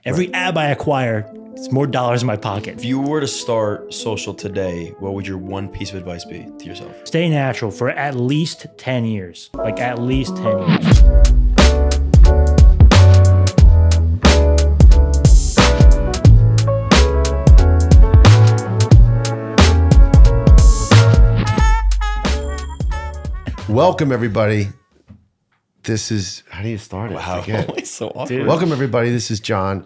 Every ab I acquire, it's more dollars in my pocket. If you were to start social today, what would your one piece of advice be to yourself? Stay natural for at least 10 years. Like at least 10 years. Welcome, everybody. This is, how do you start it? Wow, it's so awkward. Dude. Welcome, everybody. This is John.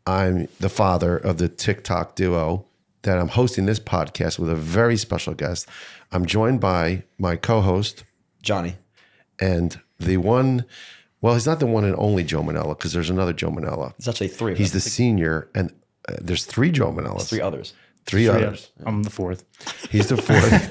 I'm the father of the TikTok duo that I'm hosting this podcast with a very special guest. I'm joined by my co-host, Johnny. and the one, well, he's not the one and only Joe Mennella, because there's another Joe Mennella. It's actually three of He's them. the senior, and there's three Joe Mennellas. Three others. Three others. I'm the fourth. He's the fourth.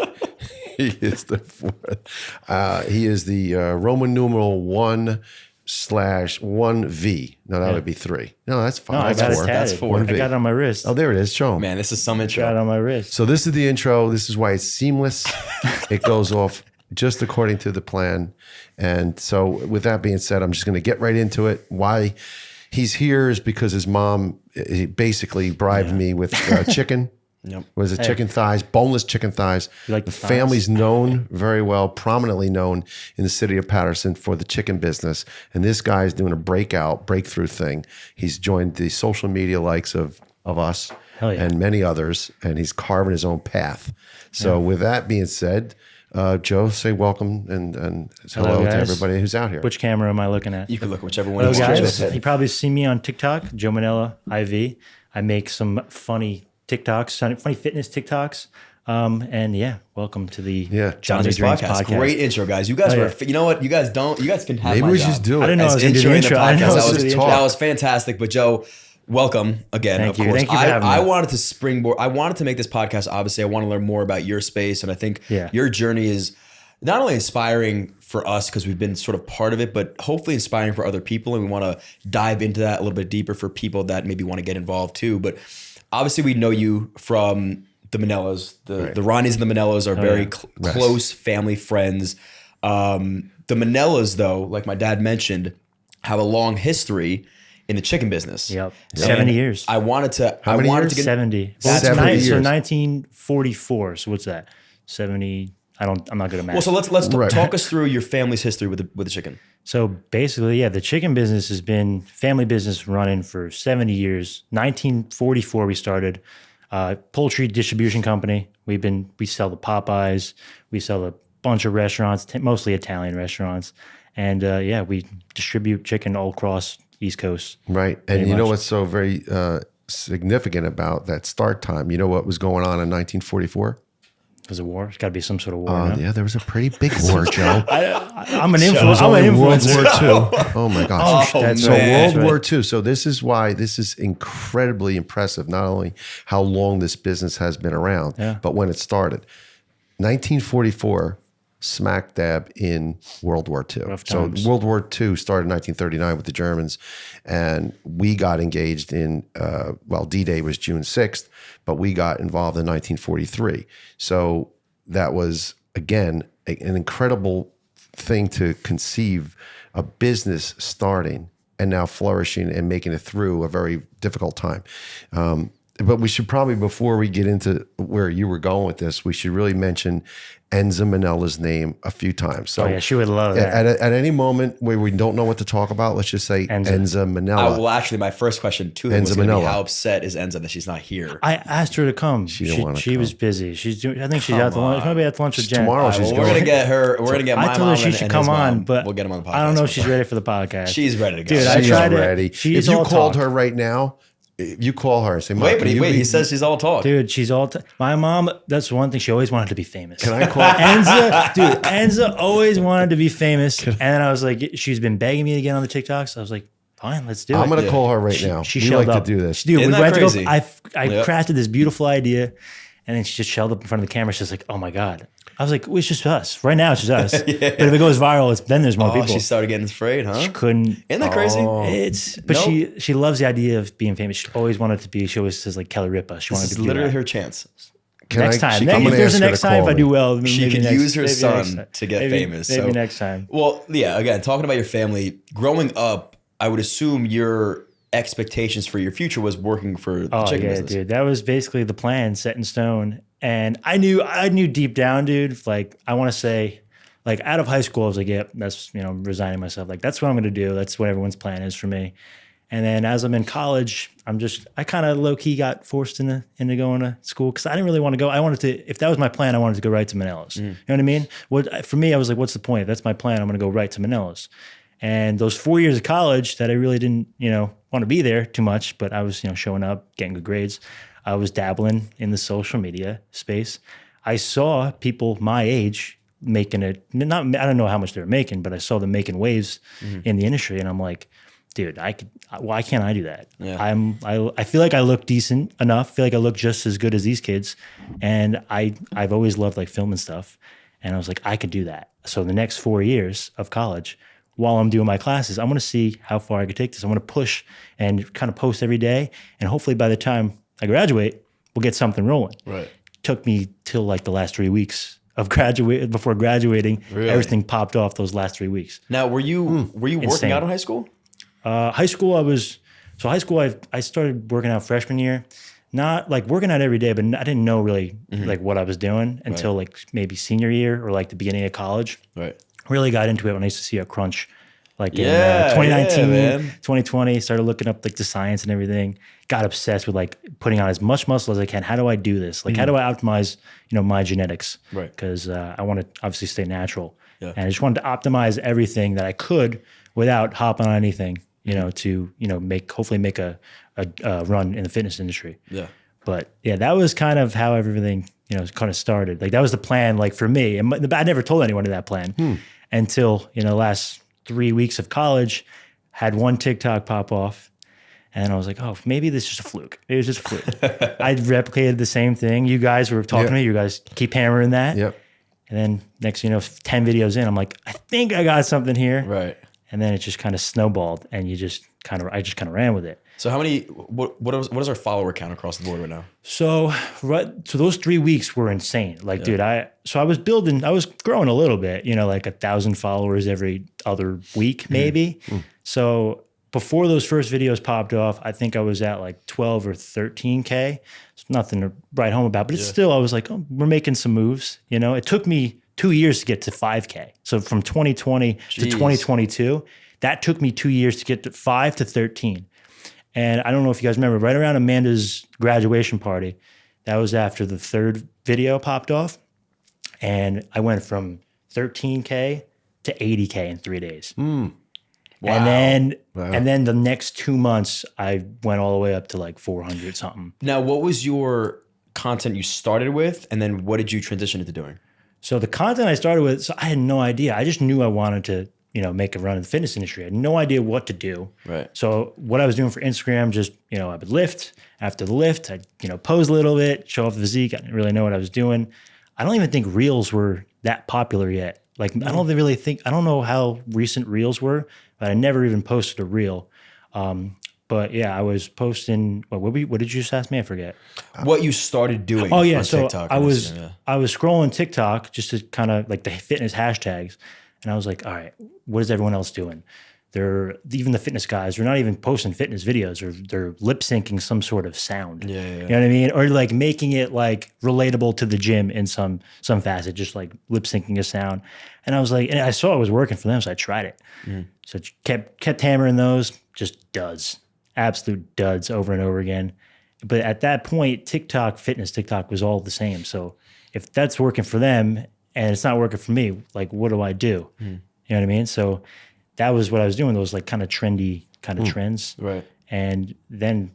He is the fourth. He is the Roman numeral 1/1V. No, that would be 3. No, that's fine. No, I that's got it 4. tatted. That's 4. I got it on my wrist. Oh, there it is. Show him. Man, this is some Got it intro. on my wrist. So this is the intro. This is why it's seamless. It goes off just according to the plan. And so with that being said, I'm just going to get right into it. Why he's here is because his mom basically bribed me with chicken. Yep. Was it chicken thighs, boneless chicken thighs? You like the the thighs? family's known very well, prominently known in the city of Patterson for the chicken business. And this guy's doing a breakthrough thing. He's joined the social media likes of us Hell yeah. and many others, and he's carving his own path. So with that being said, Joe, say welcome and hello to guys. everybody who's out here. Which camera am I looking at? You can look at whichever one Hello, you want. guys. You probably see me on TikTok, Joe Mennella IV. I make some funny TikToks, funny fitness TikToks. And yeah, welcome to the Johnny's Dreams podcast. Great intro, guys. You guys were, you know what? You guys can have Maybe my we job. just do it. I didn't know I As was going to do the introing the intro. I didn't know podcast. I was That gonna was, do the talk. that was fantastic. But Joe, welcome again, Thank of you. course. Thank you for having me. I wanted to springboard. I wanted to make this podcast. Obviously, I want to learn more about your space. And I think your journey is not only inspiring for us because we've been sort of part of it, but hopefully inspiring for other people. And we want to dive into that a little bit deeper for people that maybe want to get involved too. But obviously, we know you from the Mennellas. The Ronnies and the Mennellas are very close family friends. The Mennellas, though, like my dad mentioned, have a long history in the chicken business. Yep. And 70 years. I wanted to. How many years? to get 70. That's Well, 70 so years. 1944. So what's that? 70. I'm not good at math. Well, so let's talk us through your family's history with the chicken. So basically, the chicken business has been family business running for 70 years. 1944 we started poultry distribution company. We sell the Popeyes. We sell a bunch of restaurants, mostly Italian restaurants, and we distribute chicken all across East Coast. Right. And you know what's so very significant about that start time? You know what was going on in 1944? Was a war? It's got to be some sort of war. no? Yeah, there was a pretty big war, Joe. I'm an influencer. World War II. Oh my gosh. That's So right. That's World right. War II. So this is why this is incredibly impressive, not only how long this business has been around, but when it started. 1944, smack dab in World War II. Rough So times. World War II started in 1939 with the Germans, and we got engaged in, D-Day was June 6th, but we got involved in 1943. So that was, again, an incredible thing to conceive, a business starting and now flourishing and making it through a very difficult time. But we should probably, before we get into where you were going with this, we should really mention Enza Mennella's name a few times. So she would love that. at any moment where we don't know what to talk about, let's just say Enza Mennella. Well, actually, my first question to him was Enza going to be Mennella. how upset is Enza that she's not here? I asked her to come. She didn't wanna She was come. busy. She's doing. I think she's out to lunch. Maybe at lunch with Jen. Tomorrow she's We're going. going to get her. We're going to get my I told mom her she and should his come on, mom. but we'll get him on the podcast. I don't know if she's ready for the podcast. She's ready to go. Dude, I She's tried to- ready. she's If you all called talk. her right now, if you call her and say, Mom, Wait, can you wait. be- He says she's all talk. Dude, she's all. My mom. That's one thing. She always wanted to be famous. Can I call? Enza always wanted to be famous, and then I was like, she's been begging me to get on the TikToks. I was like, fine, let's do it. I'm going to call her right now. She we shelled like up. to do this. Dude, Isn't we that went crazy? to go. I crafted this beautiful idea, and then she just shelled up in front of the camera. She's like, oh my god. I was like, well, it's just us. Right now, it's just us. But if it goes viral, then there's more Oh, people. she started getting afraid, huh? She couldn't. Isn't that crazy? But she loves the idea of being famous. She always wanted to be. She always says like Kelly Ripa. She wanted This to is be literally that. her chance. Next time. I'm If gonna there's a ask her next to time, if call I do me. well, maybe She could next- use her maybe son next time. to get Maybe- famous. Maybe So- next time. Well, yeah, again, talking about your family, growing up, I would assume you're expectations for your future was working for the chicken business. Dude, that was basically the plan set in stone. And I knew deep down, dude, like I want to say, like out of high school, I was like, yep, that's, resigning myself. Like that's what I'm going to do. That's what everyone's plan is for me. And then as I'm in college, I kind of low key got forced into going to school because I didn't really want to go. I wanted to, if that was my plan, I wanted to go right to Mennella's. You know what I mean? For me, I was like, what's the point? If that's my plan, I'm going to go right to Mennella's. And those 4 years of college that I really didn't, want to be there too much, but I was, showing up, getting good grades. I was dabbling in the social media space. I saw people my age making it, I don't know how much they were making, but I saw them making waves in the industry. And I'm like, dude, why can't I do that? Yeah. I feel like I look decent enough. I feel like I look just as good as these kids. And I've always loved like film and stuff. And I was like, I could do that. So the next 4 years of college, while I'm doing my classes, I'm going to see how far I could take this. I'm going to push and kind of post every day. And hopefully by the time I graduate, we'll get something rolling. Right. Took me till like the last 3 weeks of before graduating. Really? Everything popped off those last 3 weeks. Now, were you working out in high school? High school, I started working out freshman year. Not like working out every day, but I didn't know really like what I was doing until like maybe senior year or like the beginning of college. Right. Really got into it when I used to see a crunch. Like in 2019, 2020, started looking up like the science and everything. Got obsessed with like putting on as much muscle as I can. How do I do this? Like how do I optimize, my genetics? Right. Because I want to obviously stay natural. Yeah. And I just wanted to optimize everything that I could without hopping on anything, to, hopefully make a run in the fitness industry. Yeah. But yeah, that was kind of how everything, kind of started. Like that was the plan, like for me. And I never told anyone of that plan until, last 3 weeks of college, had one TikTok pop off. And I was like, oh, maybe this is just a fluke. It was just a fluke. I replicated the same thing. You guys were talking to me. You guys keep hammering that. Yep. And then next, 10 videos in, I'm like, I think I got something here. Right. And then it just kind of snowballed, and I just kind of ran with it. So how many? What is our follower count across the board right now? So those 3 weeks were insane. Like, dude, I was growing a little bit. Like 1,000 followers every other week, maybe. So before those first videos popped off, I think I was at like 12 or 13K. It's nothing to write home about, but it's still, I was like, oh, we're making some moves. It took me 2 years to get to 5K. So from 2020 to 2022, that took me 2 years to get to 5 to 13. And I don't know if you guys remember, right around Amanda's graduation party, that was after the third video popped off. And I went from 13K to 80K in 3 days. Wow. And then the next 2 months, I went all the way up to like 400 something. Now, what was your content you started with? And then what did you transition into doing? So the content I started with, so I had no idea. I just knew I wanted to, make a run in the fitness industry. I had no idea what to do. Right. So what I was doing for Instagram, just, I would lift. After the lift, I'd, pose a little bit, show off the physique. I didn't really know what I was doing. I don't even think reels were that popular yet. Like, I don't know how recent reels were, but I never even posted a reel. But yeah, I was posting. What did you just ask me? I forget. What you started doing? Oh yeah, on TikTok. I was scrolling TikTok just to kind of like the fitness hashtags, and I was like, all right, what is everyone else doing? Even the fitness guys, they're not even posting fitness videos, or they're lip syncing some sort of sound. Yeah. You know what I mean? Or like making it like relatable to the gym in some facet, just like lip syncing a sound. And I was like, and I saw it was working for them, so I tried it. So kept hammering those, just duds. Absolute duds over and over again. But at that point, fitness TikTok was all the same. So if that's working for them and it's not working for me, like what do I do? You know what I mean? So that was what I was doing, those like kind of trendy kind of trends. Right. And then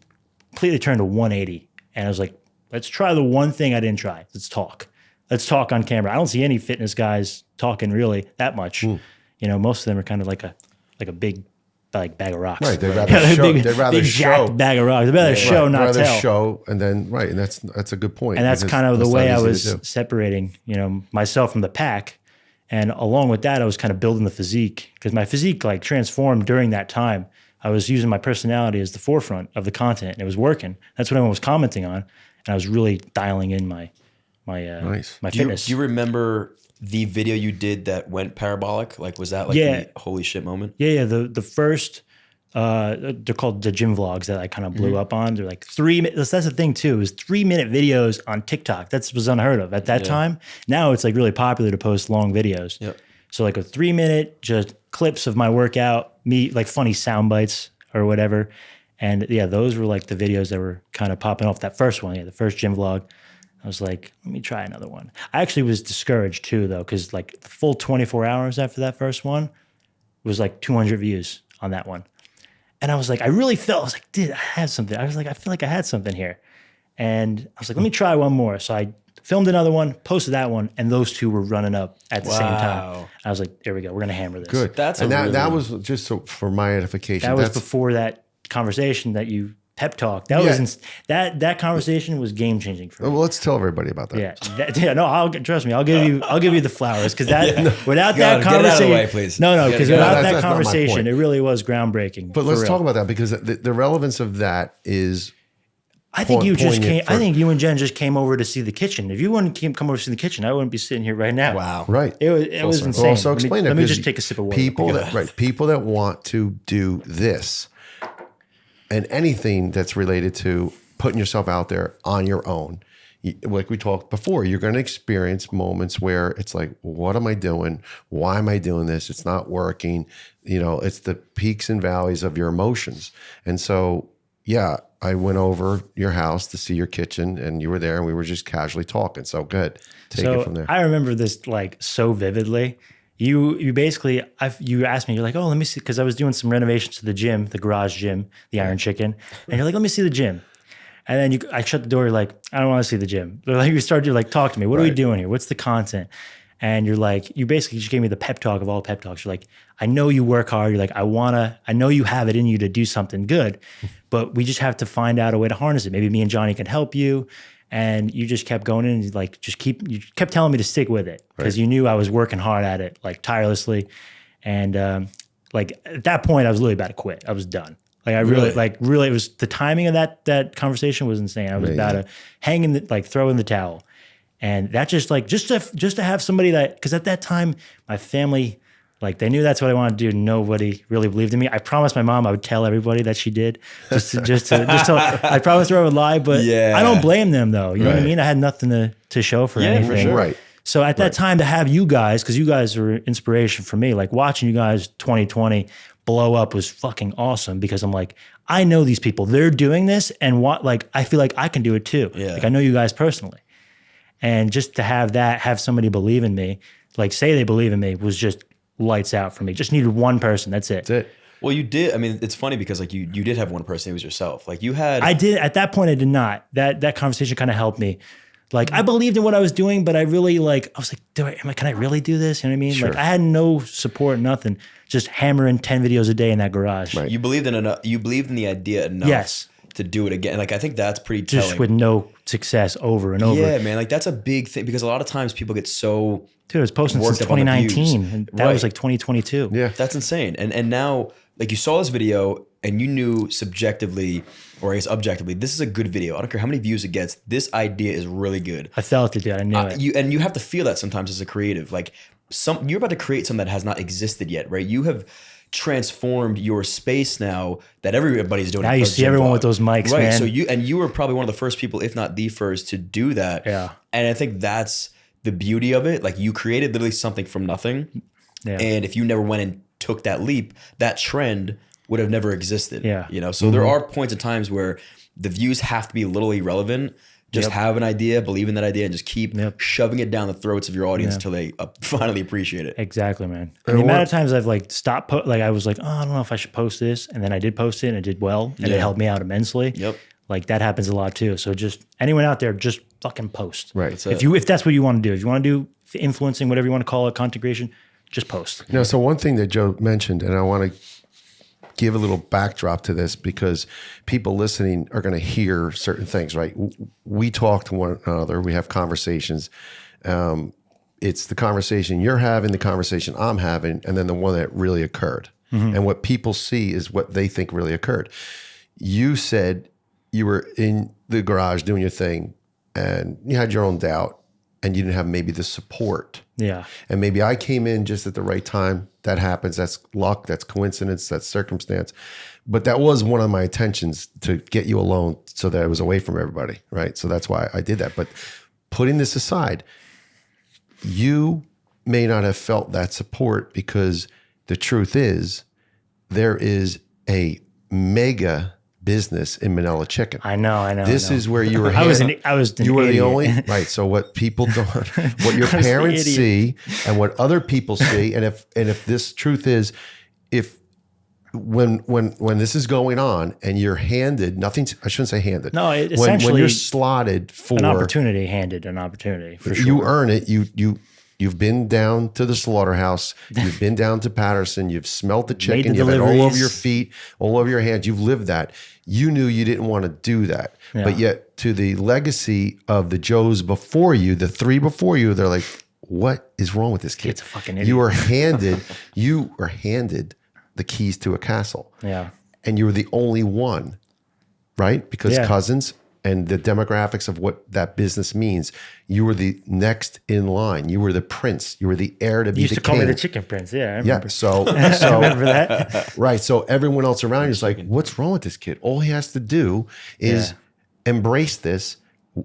completely turned to 180. And I was like, let's try the one thing I didn't try. Let's talk. Let's talk on camera. I don't see any fitness guys talking really that much. Most of them are kind of like a big like bag of rocks. Right. They'd rather show. They'd rather show. Bag of rocks. They'd rather show, not tell. Show, and then and that's a good point. And that's kind of the way I was separating, myself from the pack. And along with that, I was kind of building the physique, because my physique like transformed during that time. I was using my personality as the forefront of the content, and it was working. That's what everyone was commenting on, and I was really dialing in my fitness. Do you remember the video you did that went parabolic? Like, was that like the holy shit moment? Yeah. The first They're called the gym vlogs that I kind of blew up on. They're like 3 minutes. That's the thing too, is 3-minute videos on TikTok. That was unheard of at that time. Now it's like really popular to post long videos. Yep. So like a 3-minute just clips of my workout, me like funny sound bites or whatever. And yeah, those were like the videos that were kind of popping off. That first one, the first gym vlog. I was like, let me try another one. I actually was discouraged too though, because like the full 24 hours after that first one was like 200 views on that one. And I was like, I really felt, I was like, dude, I had something. I was like, I feel like I had something here. And I was like, let me try one more. So I filmed another one, posted that one, and those two were running up at the same time. I was like, there we go. We're going to hammer this. Good. That was just so for my edification. That was before that conversation that you pep talk. That was that conversation was game changing for me. Well, let's tell everybody about that. No, trust me. I'll give you the flowers because without that conversation, get out of the way, please. No, because without that conversation, it really was groundbreaking. But let's talk about that because the relevance of that is. I think you just came. I think you and Jen just came over to see the kitchen. If you wouldn't come over to see the kitchen, I wouldn't be sitting here right now. Wow, right? It was insane. Well, so explain it. Let me just take a sip of water. People that want to do this. And anything that's related to putting yourself out there on your own, like we talked before, you're going to experience moments where it's like, what am I doing? Why am I doing this? It's not working. It's the peaks and valleys of your emotions. And so, yeah, I went over your house to see your kitchen and you were there and we were just casually talking. So good. Take it from there. I remember this like so vividly. You basically, you asked me, you're like, oh, let me see, because I was doing some renovations to the gym, the garage gym, the Iron Chicken. And you're like, let me see the gym. And then I shut the door, you're like, I don't want to see the gym. They're like, you started to like, talk to me. What are we doing here? What's the content? And you're like, you basically just gave me the pep talk of all pep talks. You're like, I know you work hard. You're like, I know you have it in you to do something good, but we just have to find out a way to harness it. Maybe me and Johnny can help you. And you just kept going in and like, you kept telling me to stick with it because you knew I was working hard at it, like tirelessly. And like at that point I was really about to quit. I was done. Like I really, it was the timing of that conversation was insane. I was about to throw in the towel. And that just like, just to have somebody cause at that time, my family, like they knew that's what I wanted to do. Nobody really believed in me. I promised my mom I would tell everybody that she did. I promised her I would lie, but I don't blame them though. You know what I mean? I had nothing to show for anything. For sure. Right. So at that time to have you guys, because you guys were inspiration for me, like watching you guys 2020 blow up was fucking awesome because I'm like, I know these people, they're doing this and I feel like I can do it too. Yeah. Like I know you guys personally. And just to have somebody believe in me, like say they believe in me was just lights out for me. Just needed one person. That's it. That's it. Well, you did. I mean, it's funny because like you did have one person. It was yourself. Like you had. I did at that point. I did not. That conversation kind of helped me. Like I believed in what I was doing, but I really I was like, can I really do this? You know what I mean? Sure. Like I had no support, nothing. Just hammering 10 videos a day in that garage. Right. You believed in enough. You believed in the idea enough. Yes. To do it again. Like I think that's pretty telling. Just with no success over and over. Yeah, man. Like that's a big thing because a lot of times people get so. Dude, I was posting since 2019 and that was like 2022. Yeah. That's insane. And now like you saw this video and you knew subjectively or I guess objectively, this is a good video. I don't care how many views it gets. This idea is really good. I felt it, dude. I knew it. You have to feel that sometimes as a creative. Like you're about to create something that has not existed yet, right? You have transformed your space now that everybody's doing. Now you see everyone with those mics, right? Man. So you were probably one of the first people, if not the first, to do that. Yeah. And I think that's the beauty of it. Like you created literally something from nothing. Yeah. And if you never went and took that leap, that trend would have never existed. Yeah. You know, so there are points and times where the views have to be literally irrelevant. Just have an idea, believe in that idea, and just keep shoving it down the throats of your audience until they finally appreciate it. Exactly, man. And the amount of times I've like stopped, I was like, oh, I don't know if I should post this. And then I did post it and it did well. And it helped me out immensely. Yep. Like that happens a lot too. So just anyone out there, just fucking post. Right. If that's what you want to do, if you want to do influencing, whatever you want to call it, content creation, just post. No, so one thing that Joe mentioned, and I want to give a little backdrop to this because people listening are going to hear certain things, right? We talk to one another. We have conversations. It's the conversation you're having, the conversation I'm having, and then the one that really occurred. Mm-hmm. And what people see is what they think really occurred. You said you were in the garage doing your thing and you had your own doubt and you didn't have maybe the support. Yeah. And maybe I came in just at the right time that happens. That's luck. That's coincidence. That's circumstance. But that was one of my intentions, to get you alone so that I was away from everybody, right? So that's why I did that. But putting this aside, you may not have felt that support, because the truth is there is a mega business in Mennella Chicken. I know. This is where you were. I was an you were idiot. the only, right? So what people don't, what your parents see, and what other people see, and if this truth is, when this is going on and you're handed nothing, I shouldn't say handed. No, when you're slotted for an opportunity for sure. You earn it. You've been down to the slaughterhouse. You've been down to Patterson. You've smelt the chicken. You've had all over your feet, all over your hands. You've lived that. You knew you didn't want to do that. Yeah. But yet, to the legacy of the Joes before you, the three before you, they're like, what is wrong with this kid? It's a fucking idiot. You are handed the keys to a castle. Yeah. And you were the only one, right? Because cousins and the demographics of what that business means, you were the next in line. You were the prince. You were the heir to be the king. You used to call me the chicken prince. Yeah, I remember. Yeah, so remember that? Right. So everyone else around you is like, what's wrong with this kid? All he has to do is embrace this.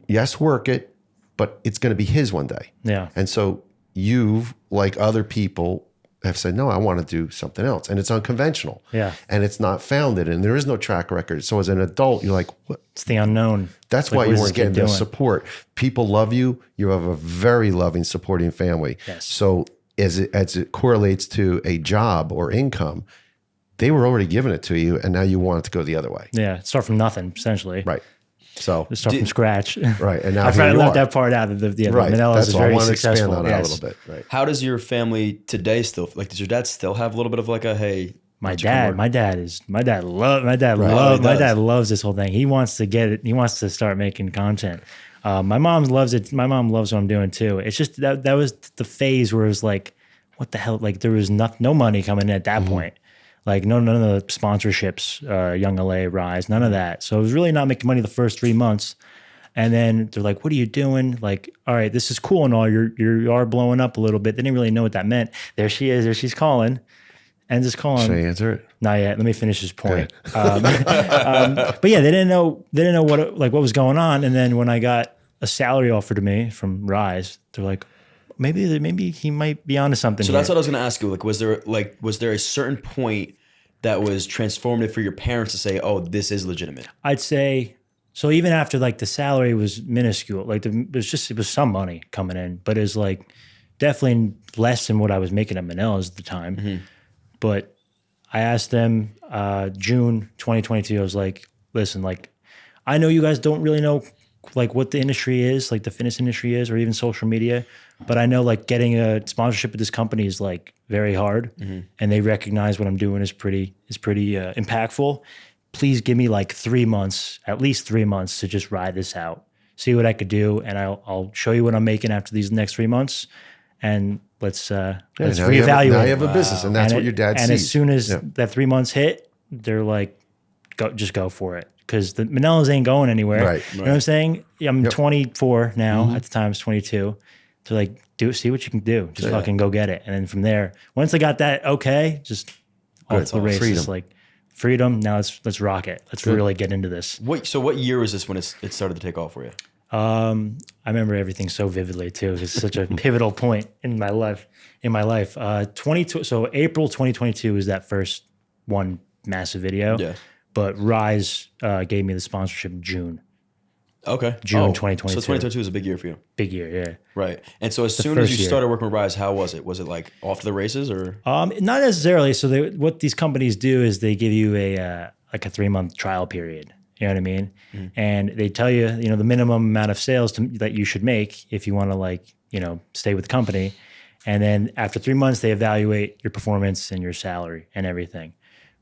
Yes, work it, but it's going to be his one day. Yeah. And so you've, like other people, have said, no, I want to do something else. And it's unconventional. Yeah. And it's not founded, and there is no track record. So as an adult, you're like, what? It's the unknown. That's why you weren't getting the support. People love you. You have a very loving, supporting family. Yes. So as it correlates to a job or income, they were already giving it to you, and now you want it to go the other way. Yeah. Start from nothing, essentially. Right. So start from scratch. Right. And now I left that part out. The Mennella's is very successful. I want to expand on that a little bit. Right. How does your family today still, like, does your dad still have a little bit of like a, hey, my dad loves this whole thing. He wants to get it. He wants to start making content. My mom loves it. My mom loves what I'm doing too. It's just that was the phase where it was like, what the hell? Like, there was no money coming in at that point. Like none of the sponsorships, Young LA, Rise, none of that. So I was really not making money the first 3 months. And then they're like, what are you doing? Like, all right, this is cool and all. You are blowing up a little bit. They didn't really know what that meant. There she is. There she's calling. And just calling. Should I answer it? Not yet. Let me finish this point. But yeah, they didn't know what was going on. And then when I got a salary offer to me from Rise, they're like, maybe he might be onto something. So that's what I was going to ask you. Like, was there a certain point that was transformative for your parents to say, oh, this is legitimate? I'd say so. Even after like the salary was minuscule, like it was some money coming in, but it was like definitely less than what I was making at Mennella's at the time. Mm-hmm. But I asked them June 2022. I was like, listen, like I know you guys don't really know like what the industry is, like the fitness industry is, or even social media. But I know like getting a sponsorship with this company is like very hard, and they recognize what I'm doing is pretty impactful. Please give me like 3 months, at least 3 months, to just ride this out, see what I could do, and I'll show you what I'm making after these next 3 months, and let's reevaluate. Now you have a business, and that's what your dad sees. And as soon as that 3 months hit, they're like, go for it. Because the Mennella's ain't going anywhere. Right. You know what I'm saying? I'm 24 now. At the time, I was 22. So like, see what you can do. Just fucking go get it. And then from there, once I got that just off the race. Freedom. It's like freedom. Now let's rock it. Let's really get into this. So what year was this when it started to take off for you? I remember everything so vividly too. It's such a pivotal point in my life. So April 2022 was that first one massive video. Yeah. But Rise gave me the sponsorship in June. Okay. June 2022. So 2022 was a big year for you. Big year, yeah. Right. And so as soon as you started working with Rise, how was it? Was it like off to the races or? Not necessarily. So what these companies do is they give you a 3-month trial period. You know what I mean? Mm-hmm. And they tell you, the minimum amount of sales that you should make if you want to stay with the company. And then after 3 months, they evaluate your performance and your salary and everything.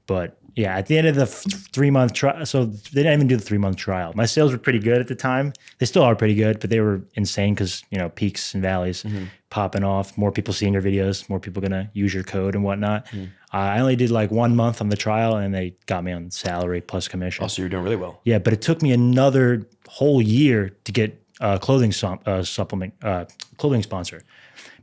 But yeah, at the end of the 3-month trial, so they didn't even do the 3-month trial. My sales were pretty good at the time. They still are pretty good, but they were insane because, peaks and valleys popping off, more people seeing your videos, more people going to use your code and whatnot. I only did like 1 month on the trial and they got me on salary plus commission. Oh, so you're doing really well. Yeah, but it took me another whole year to get a clothing sponsor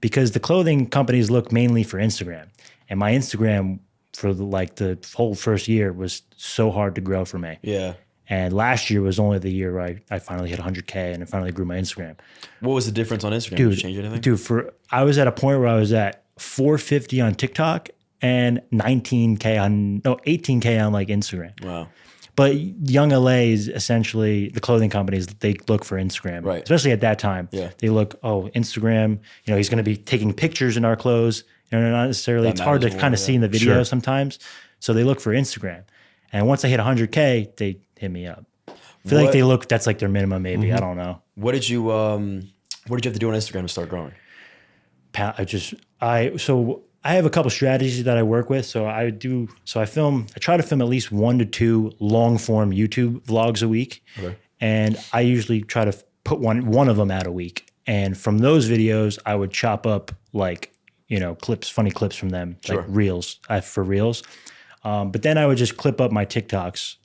because the clothing companies look mainly for Instagram. And my Instagram for the whole first year was so hard to grow for me. Yeah. And last year was only the year where I finally hit 100K and I finally grew my Instagram. What was the difference on Instagram? Dude, Did you change anything? Dude, I was at a point where I was at 450 on TikTok and 18K on like Instagram. Wow. But Young LA is essentially the clothing companies, they look for Instagram. Right. Especially at that time. Yeah. They look, Instagram, he's going to be taking pictures in our clothes. Not necessarily, it's hard to kind of see in the video sometimes. So they look for Instagram. And once I hit 100K, they hit me up. I feel like that's like their minimum maybe. I don't know. What did you have to do on Instagram to start growing? I have a couple strategies that I work with. I try to film at least 1 to 2 long form YouTube vlogs a week. Okay. And I usually try to put one of them out a week. And from those videos, I would chop up like, funny clips from them, like reels, for reels. But then I would just clip up my TikToks,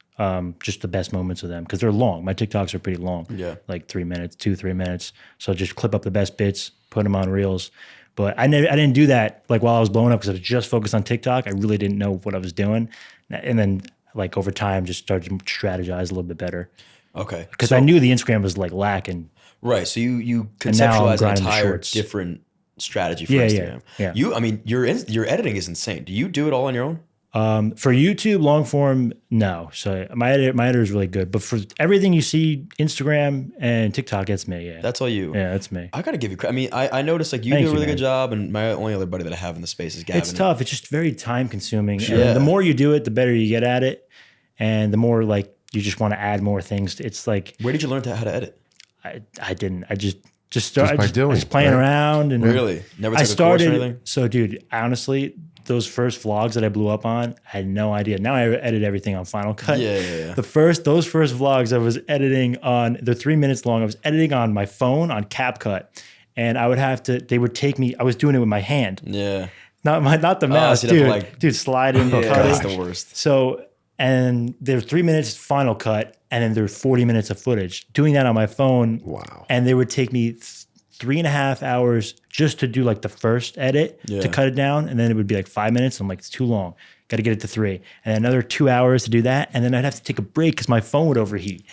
just the best moments of them, because they're long. My TikToks are pretty long, like 3 minutes, 2-3 minutes. So just clip up the best bits, put them on reels. But I didn't do that like while I was blowing up because I was just focused on TikTok. I really didn't know what I was doing, and then like over time, just started to strategize a little bit better. Okay, because I knew the Instagram was like lacking. Right. So you conceptualize an entire different strategy for Instagram. Yeah. Your editing is insane. Do you do it all on your own? For YouTube long form, no. So my editor is really good, but for everything you see, Instagram and TikTok, it's me. Yeah, that's all you. Yeah, that's me. I gotta give you credit. I mean, I noticed like you do a really good job, and my only other buddy that I have in the space is Gavin. It's tough. It's just very time consuming. Yeah. And the more you do it, the better you get at it, and the more like you just want to add more things. It's like, where did you learn how to edit? I didn't. I just started just playing around and really never took a course or anything. So, dude, honestly, those first vlogs that I blew up on, I had no idea. Now I edit everything on Final Cut. Yeah. Those first vlogs I was editing on, they're 3 minutes long. I was editing on my phone on CapCut, and I would take me. I was doing it with my hand. Yeah. Not the mouse, dude. Slide in, cut that's it. the worst. So, and there's 3 minutes Final Cut, and then there's 40 minutes of footage. Doing that on my phone. Wow. And they would take me 3.5 hours just to do like the first edit to cut it down. And then it would be like 5 minutes. I'm like, it's too long. Got to get it to 3. And another 2 hours to do that. And then I'd have to take a break because my phone would overheat.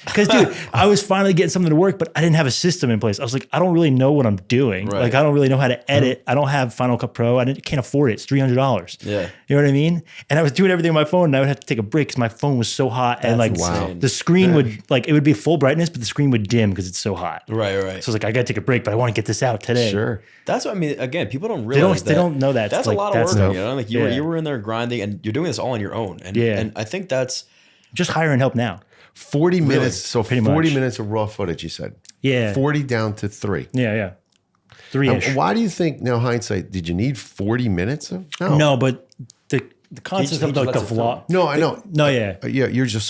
Because, dude, I was finally getting something to work, but I didn't have a system in place. I was like, I don't really know what I'm doing. Right. Like, I don't really know how to edit. I don't have Final Cut Pro. Can't afford it. It's $300. Yeah. You know what I mean? And I was doing everything on my phone, and I would have to take a break because my phone was so hot. That's and like the screen would, like, it would be full brightness, but the screen would dim because it's so hot. Right. So I was like, I got to take a break, but I want to get this out today. Sure. That's what I mean. Again, people don't realize they don't know that. That's like, a lot of work. Like you were in there grinding, and you're doing this all on your own. And I think that's just hiring help now. 40 minutes. So pretty 40 much. minutes of raw footage, you said. Yeah. 40 down to 3. Yeah. 3-ish. Why do you think, now hindsight, did you need 40 minutes? No, but the concept of like the vlog. No, I know. No, yeah. Yeah, you're just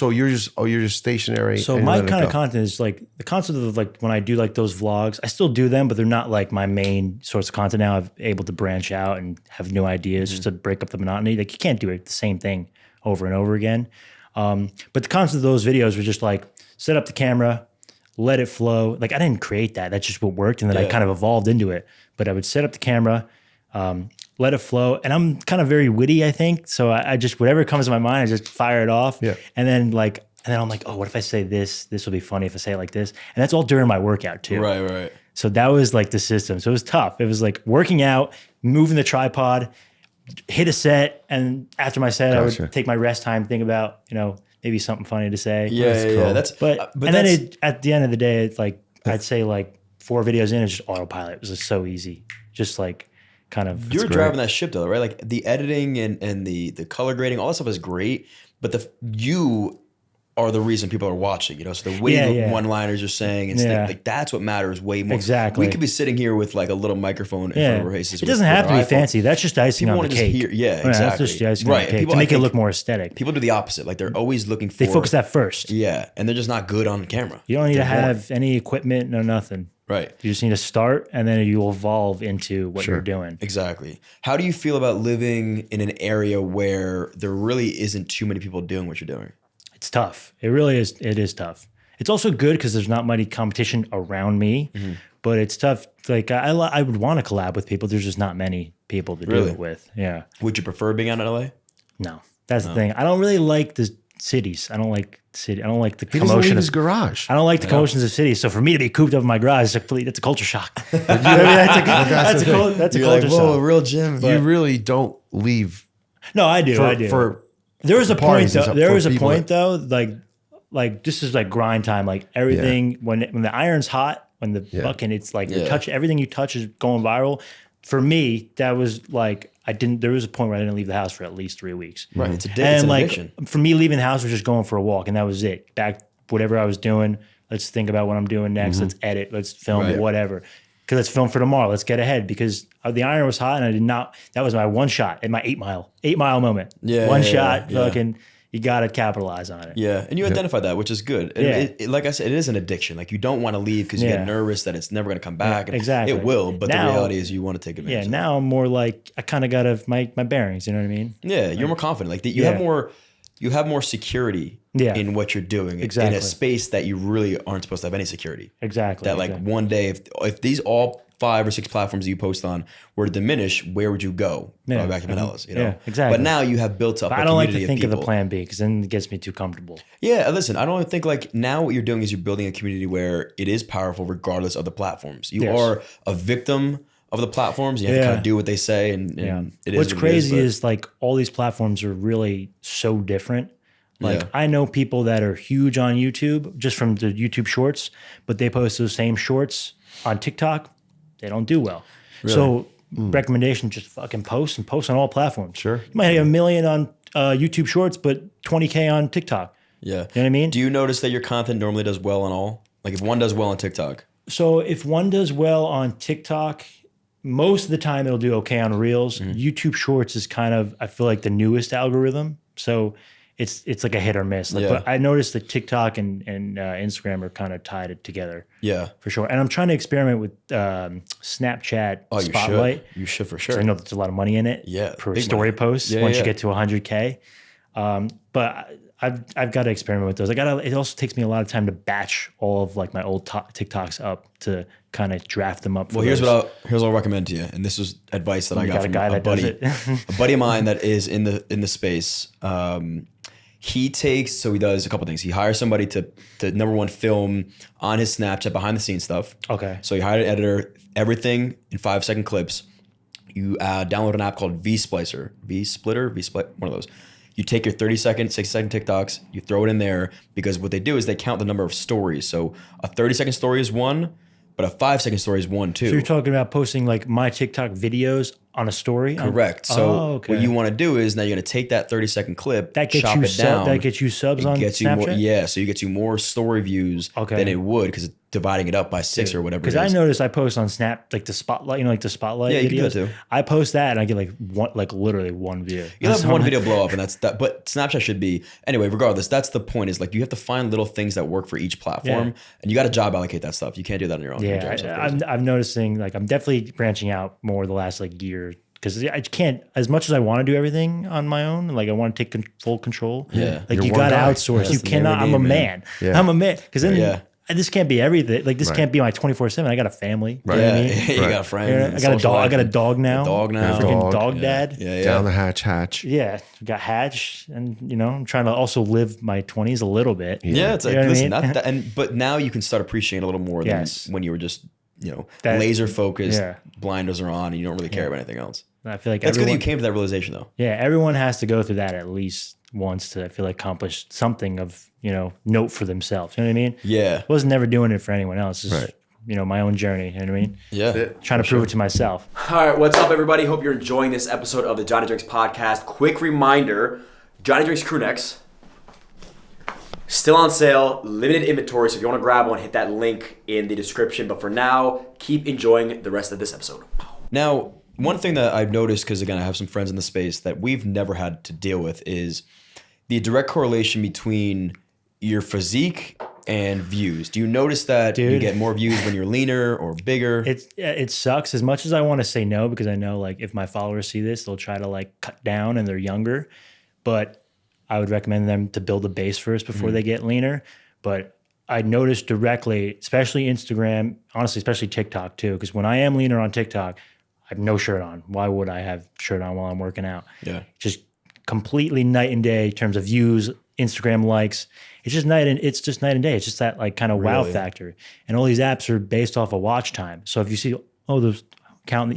stationary. So my kind of content is like the concept of like when I do like those vlogs, I still do them, but they're not like my main source of content now. I'm able to branch out and have new ideas just to break up the monotony. Like you can't do it the same thing over and over again. But the concept of those videos were just like set up the camera, let it flow. Like I didn't create that. That's just what worked. And then I kind of evolved into it. But I would set up the camera, let it flow. And I'm kind of very witty, I think. So I just, whatever comes to my mind, I just fire it off. Yeah. And then I'm like, oh, what if I say this? This will be funny if I say it like this. And that's all during my workout too. Right. So that was like the system. So it was tough. It was like working out, moving the tripod, hit a set, and after my set, I would take my rest time, think about, maybe something funny to say. Yeah. Then at the end of the day, it's like, I'd say like 4 videos in, it's just autopilot. It was just so easy. Just like kind of. You're driving that ship though, right? Like the editing and the color grading, all that stuff is great, but you are the reason people are watching, so the way one-liners are saying and stuff, like that's what matters way more. Exactly. We could be sitting here with like a little microphone in front of our faces. It doesn't have to be fancy. That's just icing on the cake. Exactly. That's just the icing on the cake to make it look more aesthetic. People do the opposite. Like they're always looking for. They focus that first. Yeah, and they're just not good on camera. You don't need to have any equipment, no nothing. Right. You just need to start, and then you evolve into what you're doing. Exactly. How do you feel about living in an area where there really isn't too many people doing what you're doing? It's tough. It really is. It is tough. It's also good because there's not much competition around me, but it's tough. Like I would want to collab with people. There's just not many people to do it with. Yeah. Would you prefer being out in LA? No, that's the thing. I don't really like the cities. I don't like the He doesn't leave his garage. I don't like the commotions of cities. So for me to be cooped up in my garage, that's a culture shock. That's a culture shock. A real gym. You really don't leave. No, I do. There was a point though. Like this is like grind time. Like everything when the iron's hot, when the fucking it's like you touch everything you touch is going viral. For me, that was like there was a point where I didn't leave the house for at least 3 weeks. Right. It's and an like addiction. For me, leaving the house was just going for a walk, and that was it. Back whatever I was doing. Let's think about what I'm doing next. Let's edit. Let's film whatever. Because let's film for tomorrow. Let's get ahead. Because the iron was hot, and I did not. That was my one shot at my 8 mile moment. Yeah. One shot. Fucking. You got to capitalize on it. Yeah, and you identified that, which is good. Like I said, it is an addiction. Like you don't want to leave because you get nervous that it's never going to come back. And exactly. It will, but now, the reality is you want to take advantage. Yeah, now I'm more like I kind of got my bearings. You know what I mean? Yeah, you're more confident. Like you have more security in what you're doing in a space that you really aren't supposed to have any security. Exactly. That like one day, if these all 5 or 6 platforms you post on were to diminish, where would you go? Probably back to Mennella's, you know? Yeah, exactly. But now you have built up a I don't like community to think of of the plan B because then it gets me too comfortable. Yeah, listen, I don't think like now what you're doing is you're building a community where it is powerful regardless of the platforms. You are a victim of the platforms. You have to kind of do what they say, and it is. What's crazy is like all these platforms are really so different. Like I know people that are huge on YouTube just from the YouTube shorts, but they post those same shorts on TikTok. They don't do well. Really? So recommendation, just fucking post on all platforms. Sure. You might have 1 million on YouTube shorts, but 20K on TikTok. Yeah. You know what I mean? Do you notice that your content normally does well on all? Like if one does well on TikTok? So if one does well on TikTok, most of the time it'll do okay on Reels. YouTube Shorts is kind of, I feel like the newest algorithm. So it's like a hit or miss. But I noticed that TikTok and Instagram are kind of tied together. Yeah, for sure. And I'm trying to experiment with Snapchat Spotlight. You should for sure. I know there's a lot of money in it. Yeah, per story posts once you get to 100K. But I've got to experiment with those. It also takes me a lot of time to batch all of like my old TikToks up to kind of draft them up. Here's what I'll recommend to you, and this is advice that I got from a buddy of mine that is in the space. He does a couple things. He hires somebody to number one film on his Snapchat behind the scenes stuff. Okay. So he hired an editor, everything in 5-second clips. You download an app called V-Splicer, one of those. You take your 30-second, 60-second TikToks, you throw it in there because what they do is they count the number of stories. So a 30-second story is 1, but a 5-second story is 1 too. So you're talking about posting like my TikTok videos on a story? Correct. So what you want to do is now you're going to take that 30-second clip, chop it down. That gets you subs on Snapchat? So you get you more story views than it would because it's dividing it up by 6 or whatever. Because I noticed I post on Snap, like the Spotlight, like the Spotlight videos. You can do that too. I post that and I get literally one view. You'll have one video blow up and that's that. But Snapchat should be, anyway, regardless, that's the point is like you have to find little things that work for each platform and you got to job allocate that stuff. You can't do that on your own. Yeah, I'm noticing like I'm definitely branching out more the last like year. Because I can't, as much as I want to do everything on my own, like I want to take full control. Yeah, like you got to outsource. You cannot. I'm a man. I'm a man. Because then this can't be everything. Like this can't be my 24/7. I got a family. Right. Yeah, you know I mean? You got friends. I got a dog. I got a dog now. Freaking dog dad. Yeah. Down the hatch. Yeah, got hatch, and I'm trying to also live my 20s a little bit. Yeah, it's like listen, but now you can start appreciating a little more than when you were just laser focused, blinders are on, and you don't really care about anything else. I feel like that's good that you came to that realization, though. Yeah, everyone has to go through that at least once to, I feel like, accomplish something of note for themselves. You know what I mean? Yeah, I was never doing it for anyone else. It's my own journey. You know what I mean? Yeah, trying to prove it to myself. All right, what's up, everybody? Hope you're enjoying this episode of the Johnny Drinks Podcast. Quick reminder: Johnny Drinks crew necks still on sale, limited inventory. So if you want to grab one, hit that link in the description. But for now, keep enjoying the rest of this episode. Now, one thing that I've noticed, because again, I have some friends in the space that we've never had to deal with, is the direct correlation between your physique and views. Do you notice that you get more views when you're leaner or bigger? It sucks. As much as I want to say no, because I know like if my followers see this, they'll try to like cut down and they're younger. But I would recommend them to build a base first before they get leaner. But I noticed directly, especially Instagram, honestly, especially TikTok too, because when I am leaner on TikTok, have no shirt on. Why would I have shirt on while I'm working out? Yeah. Just completely night and day in terms of views, Instagram likes. It's just night and day. It's just that like kind of wow factor. And all these apps are based off of watch time. So if you see, you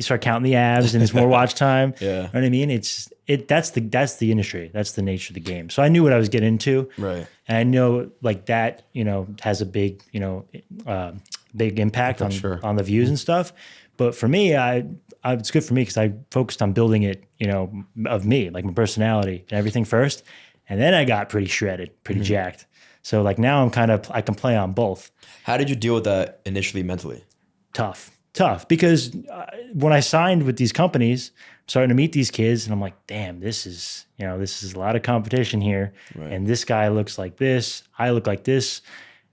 start counting the abs and it's more watch time. Yeah. You know what I mean? That's the industry. That's the nature of the game. So I knew what I was getting into. Right. And I know like that, has a big, big impact on the views and stuff. But for me, it's good for me because I focused on building it, of me, like my personality and everything first. And then I got pretty shredded, pretty jacked. So like now I can play on both. How did you deal with that initially mentally? Tough because when I signed with these companies, I'm starting to meet these kids and I'm like, damn, this is a lot of competition here. Right. And this guy looks like this. I look like this.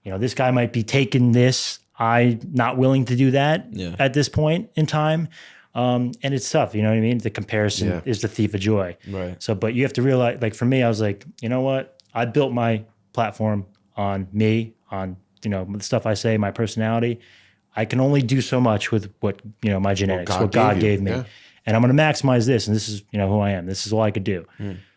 This guy might be taking this. I'm not willing to do that at this point in time. And it's tough, you know what I mean? The comparison is the thief of joy. Right. So, but you have to realize, like for me, I was like, you know what? I built my platform on me, on, the stuff I say, my personality. I can only do so much with what, my genetics, what God gave me. Yeah. And I'm going to maximize this. And this is, who I am. This is all I could do.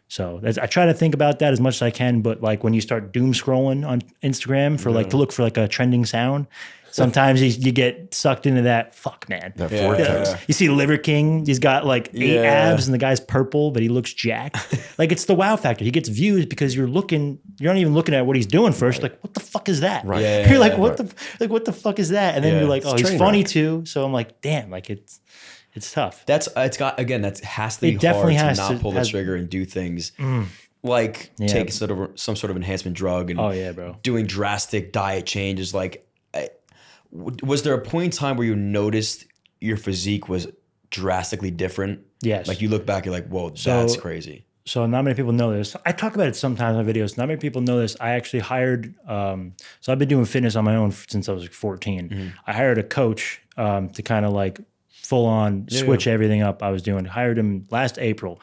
So I try to think about that as much as I can. But like when you start doom scrolling on Instagram for to look for like a trending sound, sometimes you get sucked into that. Fuck, man. That vortex. You see Liver King. He's got like 8 abs, and the guy's purple, but he looks jacked. Like it's the wow factor. He gets views because you're not even looking at what he's doing first. You're like, what the fuck is that? Right. You're like, what the fuck is that? And then you're like, oh, he's funny too. So I'm like, damn, like it's tough. That has to be hard to not pull the trigger and do things. Like take some sort of enhancement drug and doing drastic diet changes. Like, was there a point in time where you noticed your physique was drastically different? Yes. Like you look back, you're like, whoa, that's crazy. So not many people know this. I talk about it sometimes in my videos. Not many people know this. I actually hired, so I've been doing fitness on my own since I was like 14. I hired a coach to kind of like full on switch everything up I was doing. Hired him last April.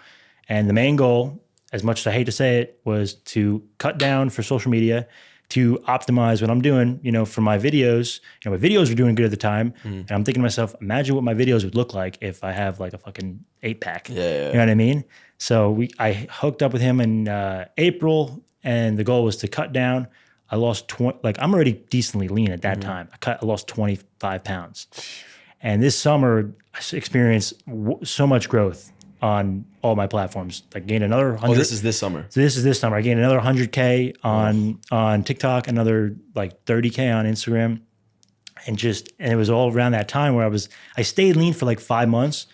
And the main goal, as much as I hate to say it, was to cut down for social media, to optimize what I'm doing, for my videos. My videos were doing good at the time. And I'm thinking to myself, imagine what my videos would look like if I have like a fucking 8-pack. You know what I mean? So I hooked up with him in April, and the goal was to cut down. I lost I'm already decently lean at that time. I lost 25 pounds. And this summer, I experienced so much growth on all my platforms. I gained another 100. Oh, this is this summer. So this is this summer. I gained another 100K on TikTok, another like 30K on Instagram. And it was all around that time where I stayed lean for like 5 months.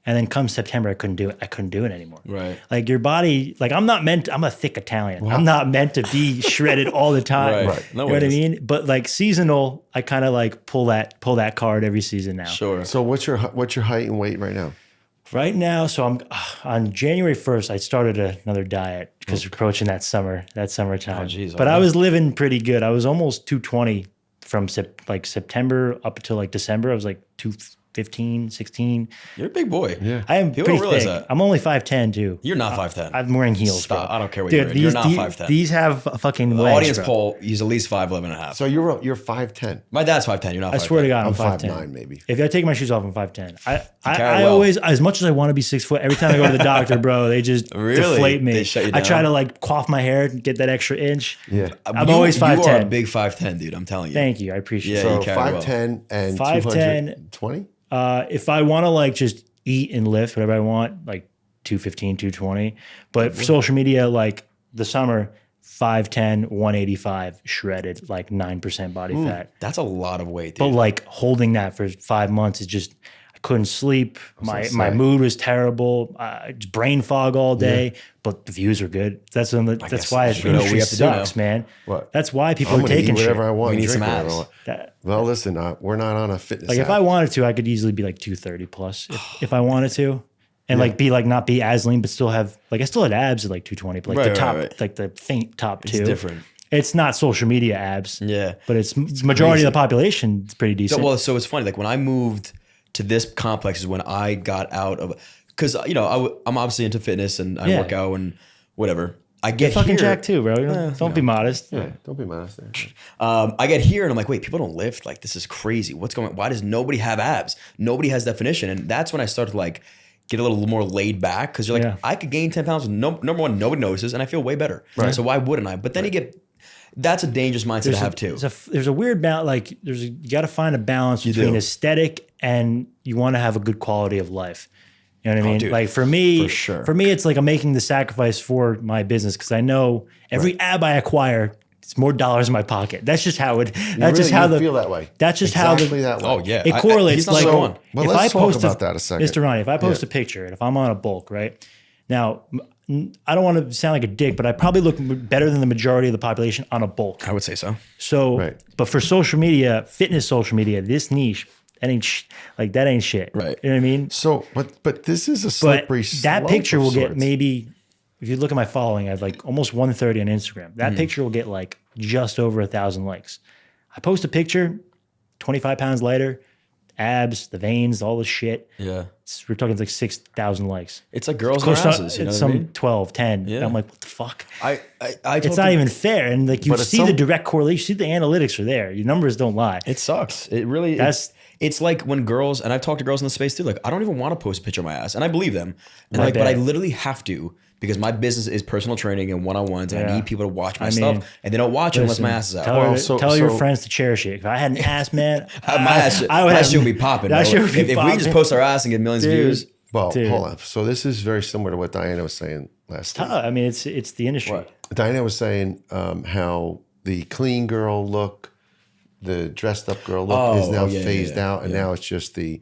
And then come September, I couldn't do it. I couldn't do it anymore. Right. Like your body, like I'm a thick Italian. Wow. I'm not meant to be shredded all the time. Right. No you know what I mean? But like seasonal, I kind of like pull that card every season now. Sure. So what's your height and weight right now? Right now, so I'm on January 1st, I started another diet because we're approaching that summertime. Oh, geez, but I was living pretty good. I was almost 220 from September up until like December. I was like 215, 16. You're a big boy. Yeah. I am People pretty don't realize thick. that. I'm only 5'10" too. You're not 5'10". I'm wearing heels. Stop. Bro. I don't care what Dude, you're not 5'10". These have a fucking The legs, audience bro. poll, he's at least 5'11" and a half. So you're 5'10". My dad's 5'10". You're not 5'10". I swear to God, I'm 5'10". 5'9" maybe. If I take my shoes off, I'm 5'10". I carry well. always, as much as I want to be 6 foot, every time I go to the doctor, bro, they just deflate me. They shut you I try down? to like cough my hair and get that extra inch. Yeah. I'm always 5'10". You are a big 5'10", dude. I'm telling you. Thank you. I appreciate Yeah, it. you So carry well. 5'10" and 5'10", 220? If I want to like just eat and lift whatever I want, like 215, 220. But for social media, like the summer, 5'10", 185, shredded, like 9% body fat. That's a lot of weight, dude. But like holding that for 5 months is just, I couldn't sleep. My mood was terrible. Just brain fog all day, but the views are good. That's why the industry sucks, man. What? That's why people I'm are gonna eat taking whatever shit. I want. We need drink some whatever I abs. want. Well, listen, we're not on a fitness Like app. if I wanted to, I could easily be like 230 plus if I wanted to. And not be as lean, but still have I still had abs at like 220, but like the top, like the faint top two. It's different. It's not social media abs. Yeah. But it's majority of the population. It's pretty decent. So it's funny. Like when I moved to this complex is when I got out of, because I'm obviously into fitness and I work out and whatever. I get fucking here, jacked too, bro. Don't be modest. Yeah, don't be modest there. I get here and I'm like, wait, people don't lift. Like, this is crazy. What's going on? Why does nobody have abs? Nobody has definition. And that's when I started to like get a little more laid back because you're like, I could gain 10 pounds. Number one, nobody notices and I feel way better. Right. So why wouldn't I? But then that's a dangerous mindset to have too. There's a weird balance. Like you got to find a balance between aesthetic and you want to have a good quality of life. You know what I mean? Dude, like for me, for me, it's like I'm making the sacrifice for my business because I know every ab I acquire, it's more dollars in my pocket. That's just how it. That's just how feel that way. That's just exactly that way. Oh yeah, it correlates. Like well, if let's I talk post about that a second, Mr. Ronnie, if I post a picture and if I'm on a bulk, right now, I don't want to sound like a dick, but I probably look better than the majority of the population on a bulk. I would say so. So, but for social media, fitness social media, this niche. That ain't that ain't shit. Right. You know what I mean? So, but this is a slippery slope. That picture will get sorts. maybe, if you look at my following, I have like almost 130 on Instagram. That picture will get like just over 1,000 likes. I post a picture, 25 pounds lighter, abs, the veins, all the shit. Yeah. We're talking like 6,000 likes. It's like girls in their asses. You know it's what I some mean? 12, 10. Yeah. And I'm like, what the fuck? It's not even fair. And like you But see the direct correlation, you see the analytics are there. Your numbers don't lie. It sucks. It really it's like when girls, and I've talked to girls in the space too, like I don't even want to post a picture of my ass. And I believe them. And but I literally have to because my business is personal training and one-on-ones and I need people to watch my stuff. And they don't watch it unless my ass is out. Tell your friends to cherish it. If I had an ass, man, my ass should be popping. If we just post our ass and get millions of views. Well, hold on. So this is very similar to what Diana was saying last week. I mean, it's the industry. What? Diana was saying how the clean girl look, the dressed up girl look is now phased out, and now it's just the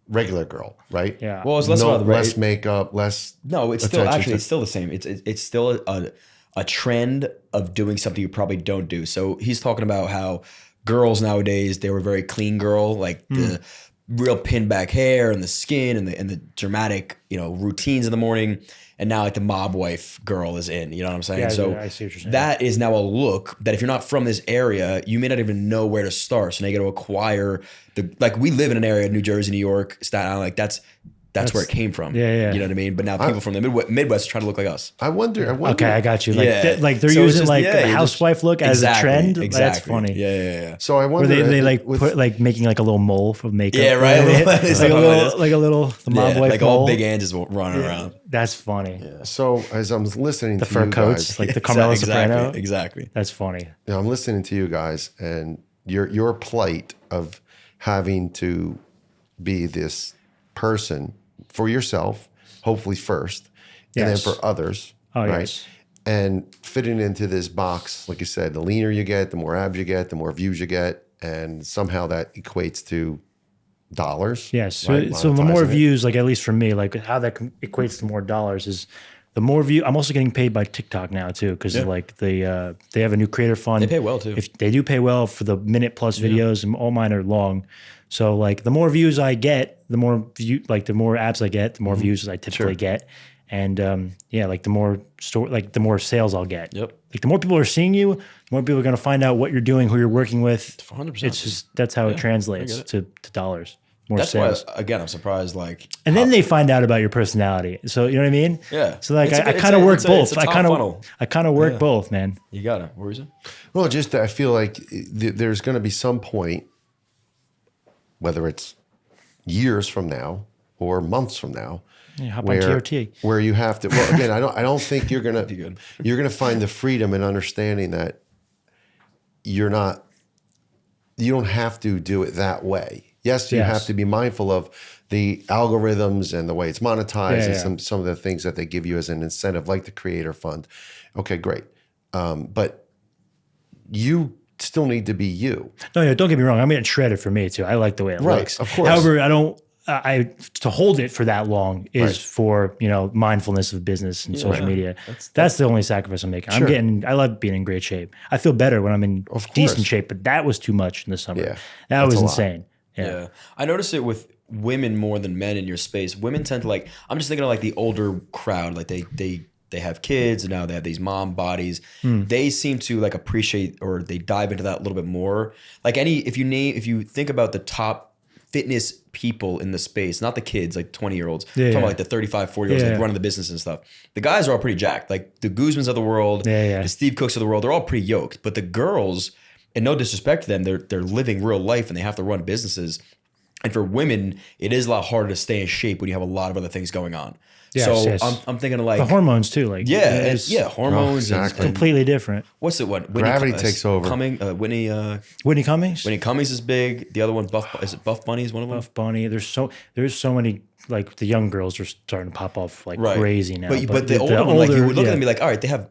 regular girl, right? Yeah. Well, it's less about the less makeup, less. No, it's still it's still the same. It's still a trend of doing something you probably don't do. So he's talking about how girls nowadays, they were very clean girl, like the real pinned back hair and the skin and the dramatic, routines in the morning. And now like the mob wife girl is in, you know what I'm saying? Yeah, so I see what you're saying. that is now a look that if you're not from this area, you may not even know where to start. So now you got to acquire like we live in an area, New Jersey, New York, Staten Island, like that's where it came from. Yeah. You know what I mean? But now people from the Midwest are trying to look like us. I wonder. Okay, I got you. Like, they're So it's using just- the housewife look as a trend. That's funny. Yeah. So I wonder. Where they put making like a little mole from makeup. Yeah, right. Like a little the mob wife like mole. all big ants just running around. That's funny. So as I'm listening The to fur you coats, guys, like the Carmela Soprano. Exactly. That's funny. I'm listening to you guys, and your plight of having to be this person for yourself, hopefully first, and then for others, right? Yes. And fitting into this box, like you said, the leaner you get, the more abs you get, the more views you get, and somehow that equates to dollars. Yes. Right? So the more Monetizing it. views, like at least for me, like how that equates to more dollars is the more view. I'm also getting paid by TikTok now too, because like they have a new creator fund. They pay well too. If they do pay well for the minute plus videos, and all mine are long. So like the more views I get, the more the more abs I get, the more views I typically get. And like the more sales I'll get. Yep. Like the more people are seeing you, the more people are going to find out what you're doing, who you're working with. 100%. It's just that's how it translates to dollars. More That's sales. why, again, I'm surprised. And then they find out about your personality. So you know what I mean? Yeah. So like I It's kind of work both. it's a top funnel. I kind of work both, man. You got it. What were you saying? Well, just I feel like there's going to be some point, whether it's years from now or months from now, hop on TRT. where you have to. Well, again, I don't think you're gonna you're gonna find the freedom and understanding that you don't have to do it that way. Yes, you have to be mindful of the algorithms and the way it's monetized and some of the things that they give you as an incentive, like the creator fund. Okay, great. But you still need to be you. No, don't get me wrong. I'm getting shredded for me too. I like the way it looks. Of course. However, I don't. To hold it for that long is for mindfulness of business and social media. That's the only sacrifice I'm making. Sure. I love being in great shape. I feel better when I'm in decent shape, but that was too much in the summer. Yeah, that was insane. Yeah. I notice it with women more than men in your space. Women tend to I'm just thinking of like the older crowd, like they have kids and now they have these mom bodies. They seem to like appreciate or they dive into that a little bit more. Like if you think about the top fitness people in the space, not the kids, like 20-year-olds. I'm talking about like the 35, 40-year-olds like running the business and stuff. The guys are all pretty jacked. Like the Guzmans of the world, the Steve Cooks of the world, they're all pretty yoked. But the girls, and no disrespect to them, they're living real life and they have to run businesses. And for women, it is a lot harder to stay in shape when you have a lot of other things going on. Yes, I'm thinking of like the hormones too, like hormones. exactly. completely different. What's it? What Gravity takes over. Whitney Cummings. Whitney Cummings is big. The other one, is it Buff Bunny? Is one of them? Buff Bunny. There's so many, like the young girls are starting to pop off like crazy now. But the older one, like you would look at them and be like, all right, they have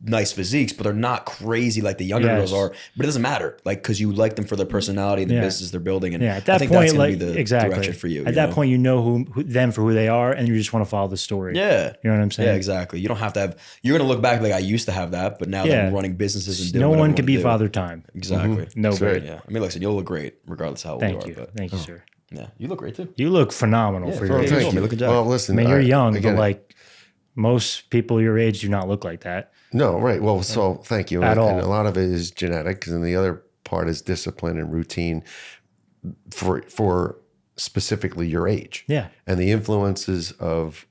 nice physiques, but they're not crazy like the younger girls are. But it doesn't matter, like because you like them for their personality and the business they're building. And at that I think point, that's gonna like be the direction for you. At that point, you know who them for who they are, and you just want to follow the story. Yeah, you know what I'm saying? Yeah, exactly. You don't have to have. You're gonna look back like I used to have that, but now that I'm running businesses and doing no one can can be Father Time. Exactly. Nobody. Yeah. I mean, listen, you'll look great regardless of how old Thank you you. are. But Thank you, sir. yeah, you look great too. You look phenomenal for your age. Thank you. Well, listen, I mean, you're young, but like most people your age do not look like that. No, right. Well, so thank you. At all. And a lot of it is genetic, and the other part is discipline and routine for specifically your age. Yeah. And the influences of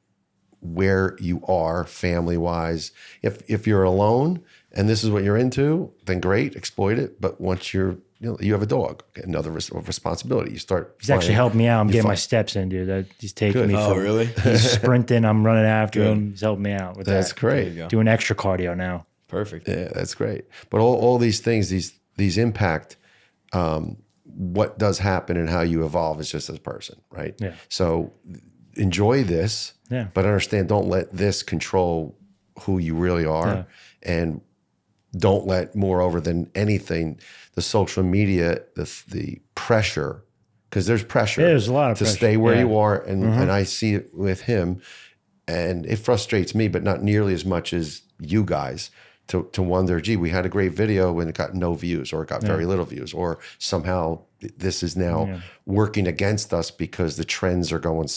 where you are family wise. If you're alone and this is what you're into, then great, exploit it. But once you have a dog, another responsibility. You start. He's actually helping me out. I'm getting my steps in, dude. He's taking me. Oh, really? He's sprinting. I'm running after him. He's helping me out with That's that. great. Doing extra cardio now. Perfect. Yeah, that's great. But all these things, these impact what does happen and how you evolve as just as a person, right? Yeah. So enjoy this, but understand, don't let this control who you really are, and don't let, moreover than anything, the social media, the pressure, because there's pressure. There's a lot of to pressure. stay where you are, and I see it with him, and it frustrates me, but not nearly as much as you guys. To wonder, gee, we had a great video and it got no views, or it got very little views, or somehow this is now working against us because the trends are going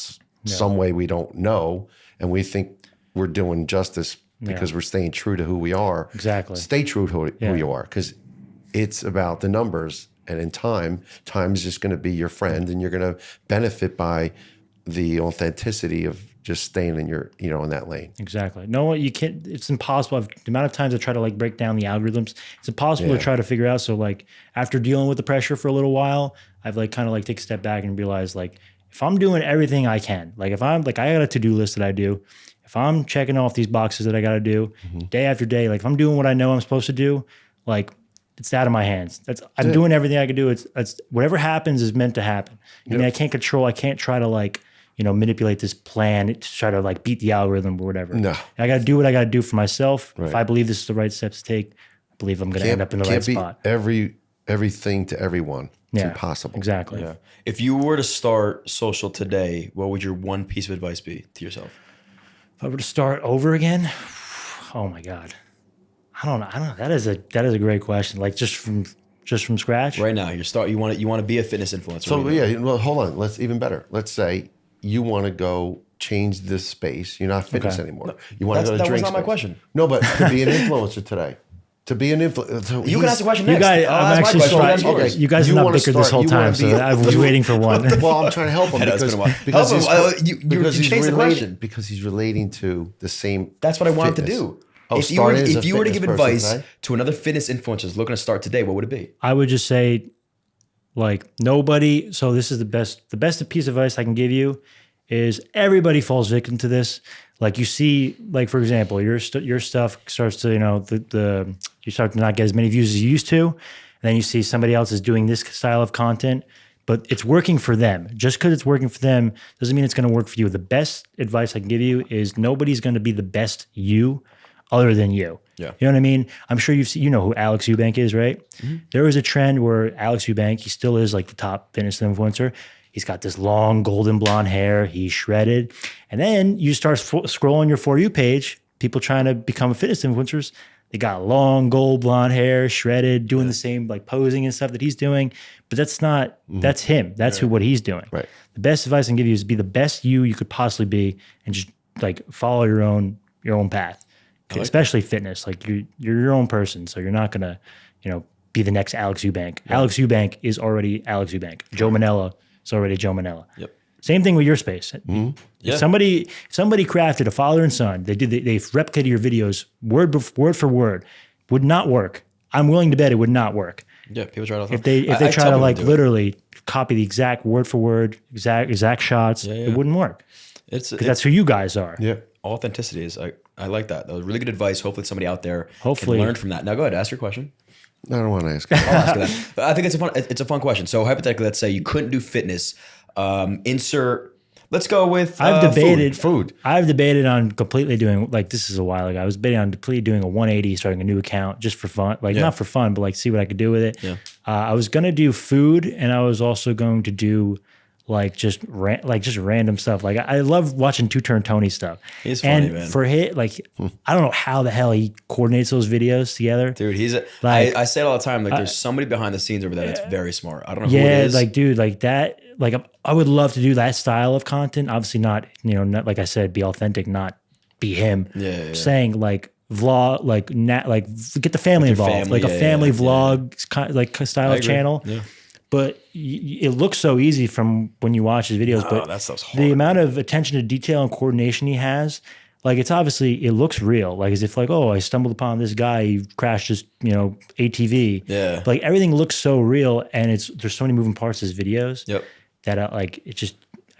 some way we don't know, and we think we're doing justice because we're staying true to who we are. Exactly. Stay true to who you are, because it's about the numbers, and in time is just going to be your friend, and you're going to benefit by the authenticity of just staying in your, in that lane. Exactly. No, you can't. It's impossible. The amount of times I try to like break down the algorithms, it's impossible to try to figure out. So like after dealing with the pressure for a little while, I've like kind of like take a step back and realize like if I'm doing everything I can, like if I'm like I got a to-do list that I do, if I'm checking off these boxes that I got to do day after day, like if I'm doing what I know I'm supposed to do, like it's out of my hands. I'm doing everything I can do. It's whatever happens is meant to happen. I mean, I can't control. I can't try to like manipulate this plan to try to like beat the algorithm or whatever. No. I got to do what I got to do for myself. Right. If I believe this is the right steps to take, I believe I'm going to end up in the right spot. Everything to everyone. It's impossible. Exactly. Yeah. If you were to start social today, what would your one piece of advice be to yourself? If I were to start over again, oh my God. I don't know. That is a great question. Like just from scratch. Right now, you want to be a fitness influencer. So well, hold on. Let's even better. Let's say you want to go change this space. You're not fitness anymore. No, you want to go to drink. That was not my question. No, but to be an influencer today. To be an influencer. You can ask the question next. You guys, I'm actually sorry. You guys have not bickered this whole time, so I was waiting for one. Well, I'm trying to help him because he's changed the question. Because he's relating to the same. That's what I wanted to do. If you were to give advice to another fitness influencers looking to start today, what would it be? I would just say, like, nobody. So this is the best piece of advice I can give you is everybody falls victim to this. Like you see, like for example, your stuff starts to, you start to not get as many views as you used to, and then you see somebody else is doing this style of content, but it's working for them. Just because it's working for them doesn't mean it's going to work for you. The best advice I can give you is nobody's going to be the best you other than you. Yeah. You know what I mean? I'm sure you know who Alex Eubank is, right? Mm-hmm. There was a trend where Alex Eubank, he still is like the top fitness influencer. He's got this long golden blonde hair. He's shredded. And then you start scrolling your For You page, people trying to become fitness influencers. They got long gold blonde hair, shredded, doing the same like posing and stuff that he's doing. But that's not, that's him. That's what he's doing. Right. The best advice I can give you is be the best you could possibly be and just like follow your own path. Especially fitness. Like you're your own person. So you're not going to, be the next Alex Eubank. Yeah. Alex Eubank is already Alex Eubank. Joe Mennella it's already Joe Mennella. Yep. Same thing with your space. Yeah. If somebody crafted a father and son, they replicated your videos word for word, would not work. I'm willing to bet it would not work. Yeah, people try to. If they try to like literally copy the exact word for word, exact shots, it wouldn't work. Because that's who you guys are. Yeah. Authenticity is. I like that. That was really good advice. Hopefully somebody out there can learn from that. Now go ahead, ask your question. I don't want to ask. I'll ask you that. But I think it's a fun question. So hypothetically, let's say you couldn't do fitness. Let's go with I've debated food. I've debated on completely doing, like, this is a while ago. I was debating on completely doing a 180, starting a new account just for fun, like not for fun, but like see what I could do with it. Yeah. I was gonna do food, and I was also going to do like just random stuff. Like I love watching Two Turn Tony stuff. He's funny, man. For hit, like I don't know how the hell he coordinates those videos together. Dude, he's like, I say it all the time. Like, there's somebody behind the scenes over there that's very smart. I don't know who it yeah, is. like dude, like that. Like I would love to do that style of content. Obviously, not not like I said, be authentic, not be him. Yeah. Saying like vlog, like get the family involved, like a family vlog like style of channel. Yeah. But it looks so easy from when you watch his videos. But that stuff's hard. The amount of attention to detail and coordination he has, like it's obviously, it looks real. Like as if like, oh, I stumbled upon this guy, he crashed his, ATV. Yeah. But like everything looks so real, and there's so many moving parts to his videos. Yep. That I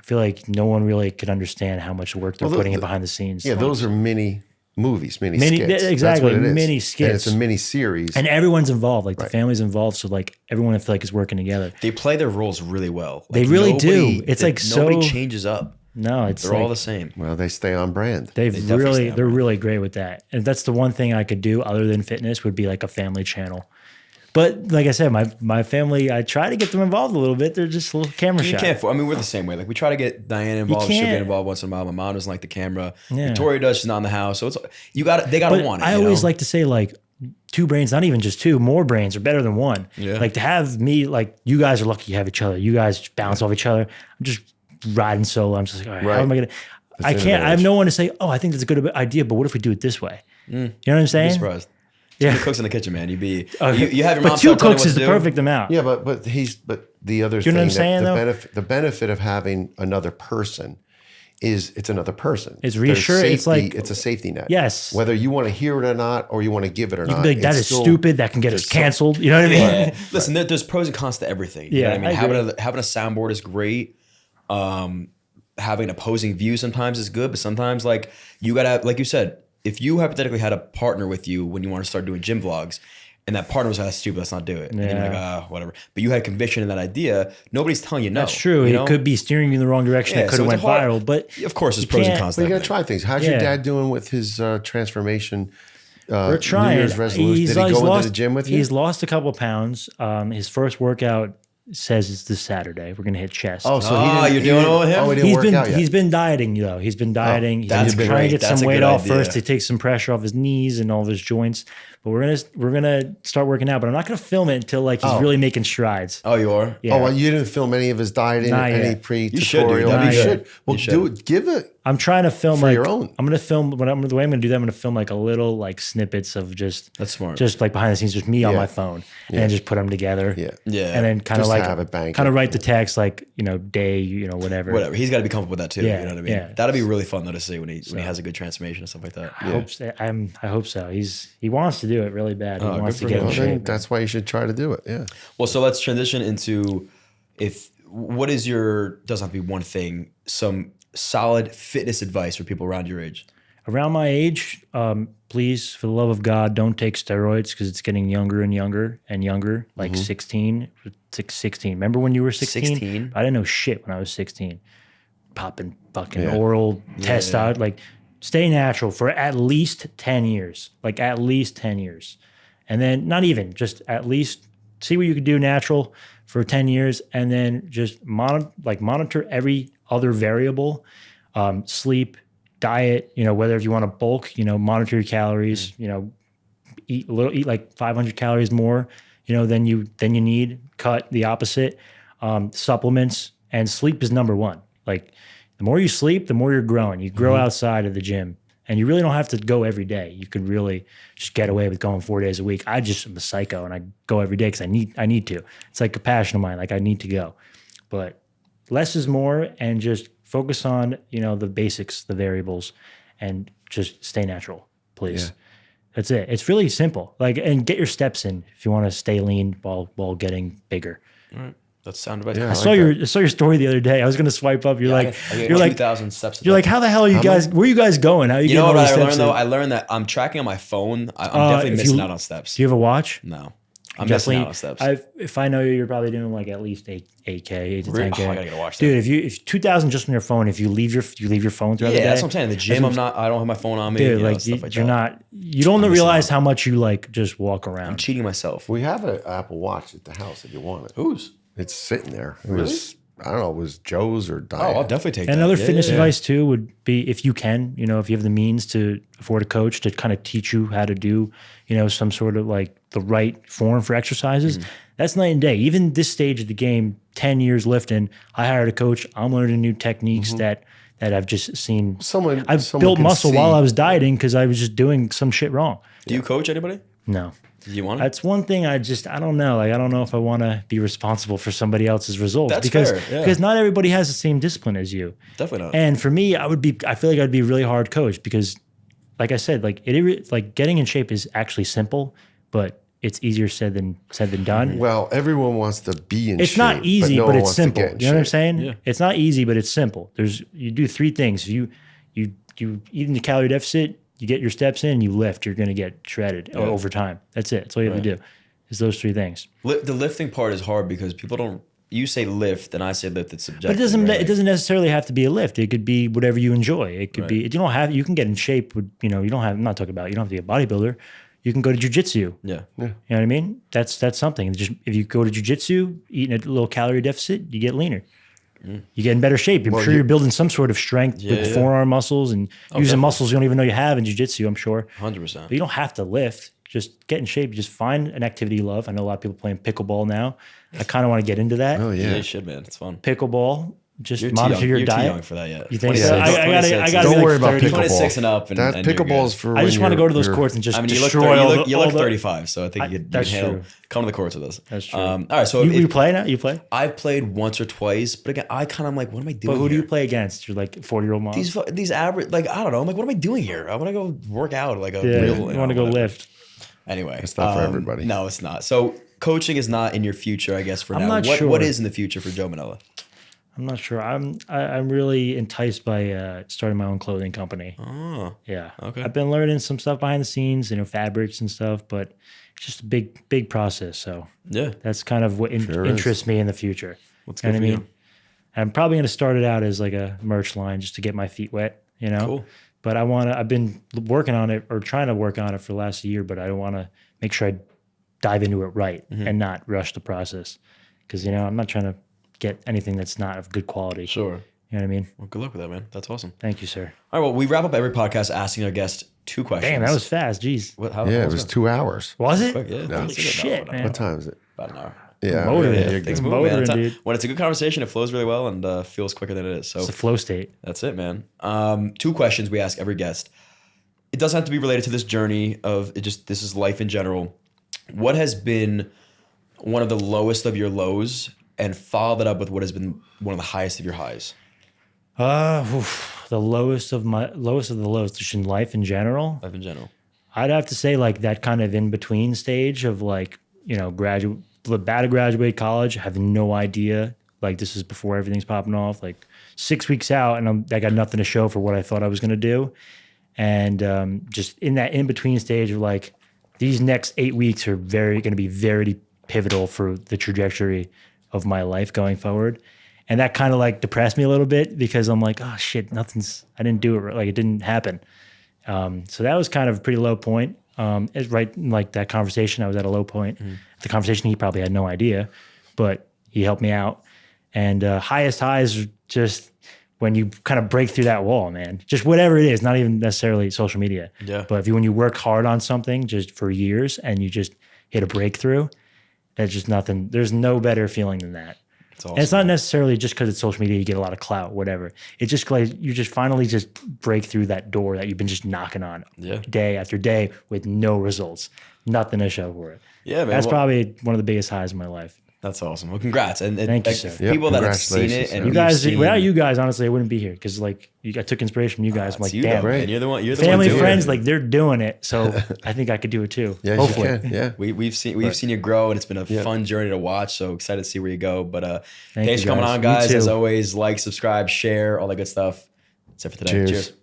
feel like no one really could understand how much work they're putting in behind the scenes. Yeah, those are mini movies, mini skits. Exactly, That's what it is. mini skits. And it's a mini series. And everyone's involved, like the family's involved, so like everyone I feel like is working together. They play their roles really well. They really do. It's like nobody changes up. No, they're all the same. Well, they stay on brand. They're really great with that. And that's the one thing I could do other than fitness would be like a family channel. But like I said, my family, I try to get them involved a little bit. They're just a little camera shy. You can't. I mean, we're the same way. Like we try to get Diana involved. She'll get involved once in a while. My mom doesn't like the camera. Yeah. Victoria does. She's not in the house. So they got to want it. I always like to say like 2 brains, not even just 2, more brains are better than 1. Yeah. Like to have me, like you guys are lucky you have each other. You guys bounce off each other. I'm just riding solo. I'm just like, all right, how am I going to, I can't, I have no one to say, oh, I think that's a good idea, but what if we do it this way? You know what I'm saying? You'd be surprised. Yeah. Cooks in the kitchen, man. You have your mom. But 2 cooks is the perfect amount. Yeah, but the other you know what I'm saying, the benefit of having another person is it's another person. It's reassuring. It's like it's a safety net. Yes. Whether you want to hear it or not, or you want to give it or not. Like, that is stupid. That can get us canceled. You know what I mean? Yeah. Listen, there's pros and cons to everything. You know what I mean? Having a soundboard is great. Having opposing views sometimes is good, but sometimes like you gotta, like you said, if you hypothetically had a partner with you when you want to start doing gym vlogs, and that partner was like, that's stupid, let's not do it. And you're like, whatever. But you had conviction in that idea. Nobody's telling you no. That's true. It could be steering you in the wrong direction. It could have went viral. But of course, there's pros and cons. But you got to try things. How's your dad doing with his transformation? We're trying. New Year's resolution. Did he go into the gym with you? He's lost a couple of pounds. His first workout says it's this Saturday. We're gonna hit chest. Oh, so you're doing it with him? Oh, he didn't work out yet. He's been dieting though. He's been dieting. He's been trying to get some weight off first to take some pressure off his knees and all of his joints. But we're gonna start working out. But I'm not gonna film it until like he's really making strides. Oh, you are? Yeah. Oh, well, you didn't film any of his dieting, any pre-tutorial. You should. Well, give it. I'm trying to film for like your own. I'm gonna film the way I'm gonna do that. I'm gonna film like a little like snippets of just that's smart. Just like behind the scenes, just me on my phone, and just put them together. Yeah. And then kind of like have it banked kind of write the text like day, whatever. Whatever. He's got to be comfortable with that too. Yeah, you know what I mean? yeah. That'd be really fun though to see when he has a good transformation and stuff like that. I hope so. He wants to do it really bad. He wants to get in shape. That's why you should try to do it. Yeah. Well, so let's transition into what is your, doesn't have to be one thing, some solid fitness advice for people around your age? Around my age, please, for the love of God, don't take steroids because it's getting younger and younger and younger. Like 16. Remember when you were 16? 16? I didn't know shit when I was 16. Popping fucking oral test out. Like, stay natural for at least 10 years. Like, at least 10 years. And then, not even, just at least see what you could do natural for 10 years. And then just monitor every other variable, sleep, diet, whether if you want to bulk, monitor your calories, eat like 500 calories more, than you need, cut the opposite, supplements, and sleep is number 1. Like the more you sleep, the more you're growing. You grow outside of the gym, and you really don't have to go every day. You can really just get away with going 4 days a week. I just am a psycho and I go every day because I need to. It's like a passion of mine. Like I need to go, but less is more, and just focus on, the basics, the variables, and just stay natural, please. Yeah. That's it. It's really simple. And get your steps in if you want to stay lean while getting bigger. All right. That's sound advice. Yeah, I saw your story the other day. I was going to swipe up. You're I like, get you're like 2,000 steps. You're like, how the hell are you guys? Where are you guys going? How are you You know getting what all I these learned steps though? in? I learned that I'm tracking on my phone. I'm definitely missing out on steps. Do you have a watch? No, I'm missing out on steps. If I know you're probably doing like at least 8K, 8 to 10K. I gotta get a watch. Dude, if 2,000 just on your phone, if you leave your phone throughout the day. That's what I'm saying. In the gym, I don't have my phone on me. Dude, stuff like you're that. you don't realize how much you just walk around. I'm cheating myself. We have an Apple Watch at the house if you want it. Whose? It's sitting there. It was, I don't know, it was Joe's or Diane. Oh, I'll definitely take that. Another fitness advice too would be, if you can, if you have the means to afford a coach to kind of teach you how to do, some sort of like the right form for exercises, that's night and day. Even this stage of the game, 10 years lifting, I hired a coach. I'm learning new techniques that I've just seen. I've built muscle while I was dieting because I was just doing some shit wrong. Do you coach anybody? No. Do you want to? That's one thing I don't know. I don't know if I want to be responsible for somebody else's results. That's because, fair, yeah. Because not everybody has the same discipline as you. Definitely not. And for me, I feel like I'd be a really hard coach because, like I said, getting in shape is actually simple, but it's easier said than done. Well, everyone wants to be in shape. It's not easy, but it's simple. You know what I'm saying? Yeah. It's not easy, but it's simple. You do three things. You eat in the calorie deficit, you get your steps in, you lift, you're going to get shredded over time. That's it. That's all you have to do is those three things. The lifting part is hard because people don't, you say lift and I say lift, it's subjective. But it doesn't necessarily have to be a lift. It could be whatever you enjoy. It could be, you can get in shape with, you don't have, I'm not talking about, you don't have to be a bodybuilder. You can go to jujitsu. Yeah. You know what I mean? That's something. Just if you go to jujitsu, eating a little calorie deficit, you get leaner. You get in better shape. I'm sure you're building some sort of strength with forearm muscles and using muscles you don't even know you have in jiu-jitsu, I'm sure. 100%. But you don't have to lift. Just get in shape. Just find an activity you love. I know a lot of people playing pickleball now. I kind of want to get into that. Oh, yeah. You should, man. It's fun. Pickleball. Just You're monitor your you're diet. too young for that yet. You think 26, so? I gotta Don't be worry like about 30. pickleball. 26 and up. That and you're pickleball is good. for I just want to go to those courts and just destroy you look all the 35, so I think you that's can handle. true. Come to the courts with us. That's true. All right, so you play now? You play? I've played once or twice, but again, I kind of like, what am I doing? But who do here? you play against? You're like 40-year-old mom. These average, like I don't know. I'm like, what am I doing here? I want to go work out, like a Yeah, real. you want to go whatever. lift. Anyway, It's not for everybody. No, it's not. So coaching is not in your future, I guess. For now, not sure. What is in the future for Joe Mennella? I'm not sure. I'm really enticed by starting my own clothing company. Oh, Yeah. Okay. I've been learning some stuff behind the scenes, fabrics and stuff, but it's just a big process. So yeah. that's kind of what interests me in the future. What's You know good what for I mean? I'm probably going to start it out as like a merch line just to get my feet wet, Cool. But I've been working on it or trying to work on it for the last year, but I want to make sure I dive into it right and not rush the process. Because, I'm not trying to get anything that's not of good quality. Sure. You know what I mean? Well, good luck with that, man. That's awesome. Thank you, sir. All right. Well, we wrap up every podcast asking our guest 2 questions. Damn, that was fast. Jeez. Yeah, it was 2 hours. Was it? quick. Yeah. Holy shit, man. What time is it? About an hour. Yeah. Motivated. you're Things good. move, man. Motoring, dude. When it's a good conversation, it flows really well and feels quicker than it is. So It's a flow state. that's it, man. 2 questions we ask every guest. It doesn't have to be related to this journey of this is life in general. What has been one of the lowest of your lows and follow that up with what has been one of the highest of your highs? The lowest of the lows just in life in general. Life in general. I'd have to say like that kind of in between stage of like, about to graduate college, have no idea. Like this is before everything's popping off, like 6 weeks out and I got nothing to show for what I thought I was going to do. And just in that in between stage of like, these next 8 weeks are going to be very pivotal for the trajectory of my life going forward. And that kind of like depressed me a little bit because I'm like, oh shit, I didn't do it right. Like it didn't happen. So that was kind of a pretty low point. It's right in like that conversation, I was at a low point. The conversation, he probably had no idea, but he helped me out. And highest highs are just when you kind of break through that wall, man. Just whatever it is, not even necessarily social media. Yeah. But when you work hard on something just for years and you just hit a breakthrough, that's just nothing. There's no better feeling than that. It's awesome. And it's not necessarily just because it's social media, you get a lot of clout, whatever. It's just like you just finally just break through that door that you've been just knocking on day after day with no results, nothing to show for it. Yeah, man. That's probably one of the biggest highs of my life. That's awesome. Well, congrats. And Thank you, like, sir. people that have seen Congratulations, it and sir. You guys, seen, without you guys, honestly, I wouldn't be here because like I took inspiration from you guys. I'm like, you damn, though, man. You're the one. You're the family, one doing friends, it. like they're doing it. So I think I could do it too. Yeah, Hopefully. you can. Yeah. We've seen you grow, and it's been a fun journey to watch. So excited to see where you go. But Thank thanks you, for coming guys. on, You guys. too. As always, like, subscribe, share, all that good stuff. That's it for today. Cheers. Cheers.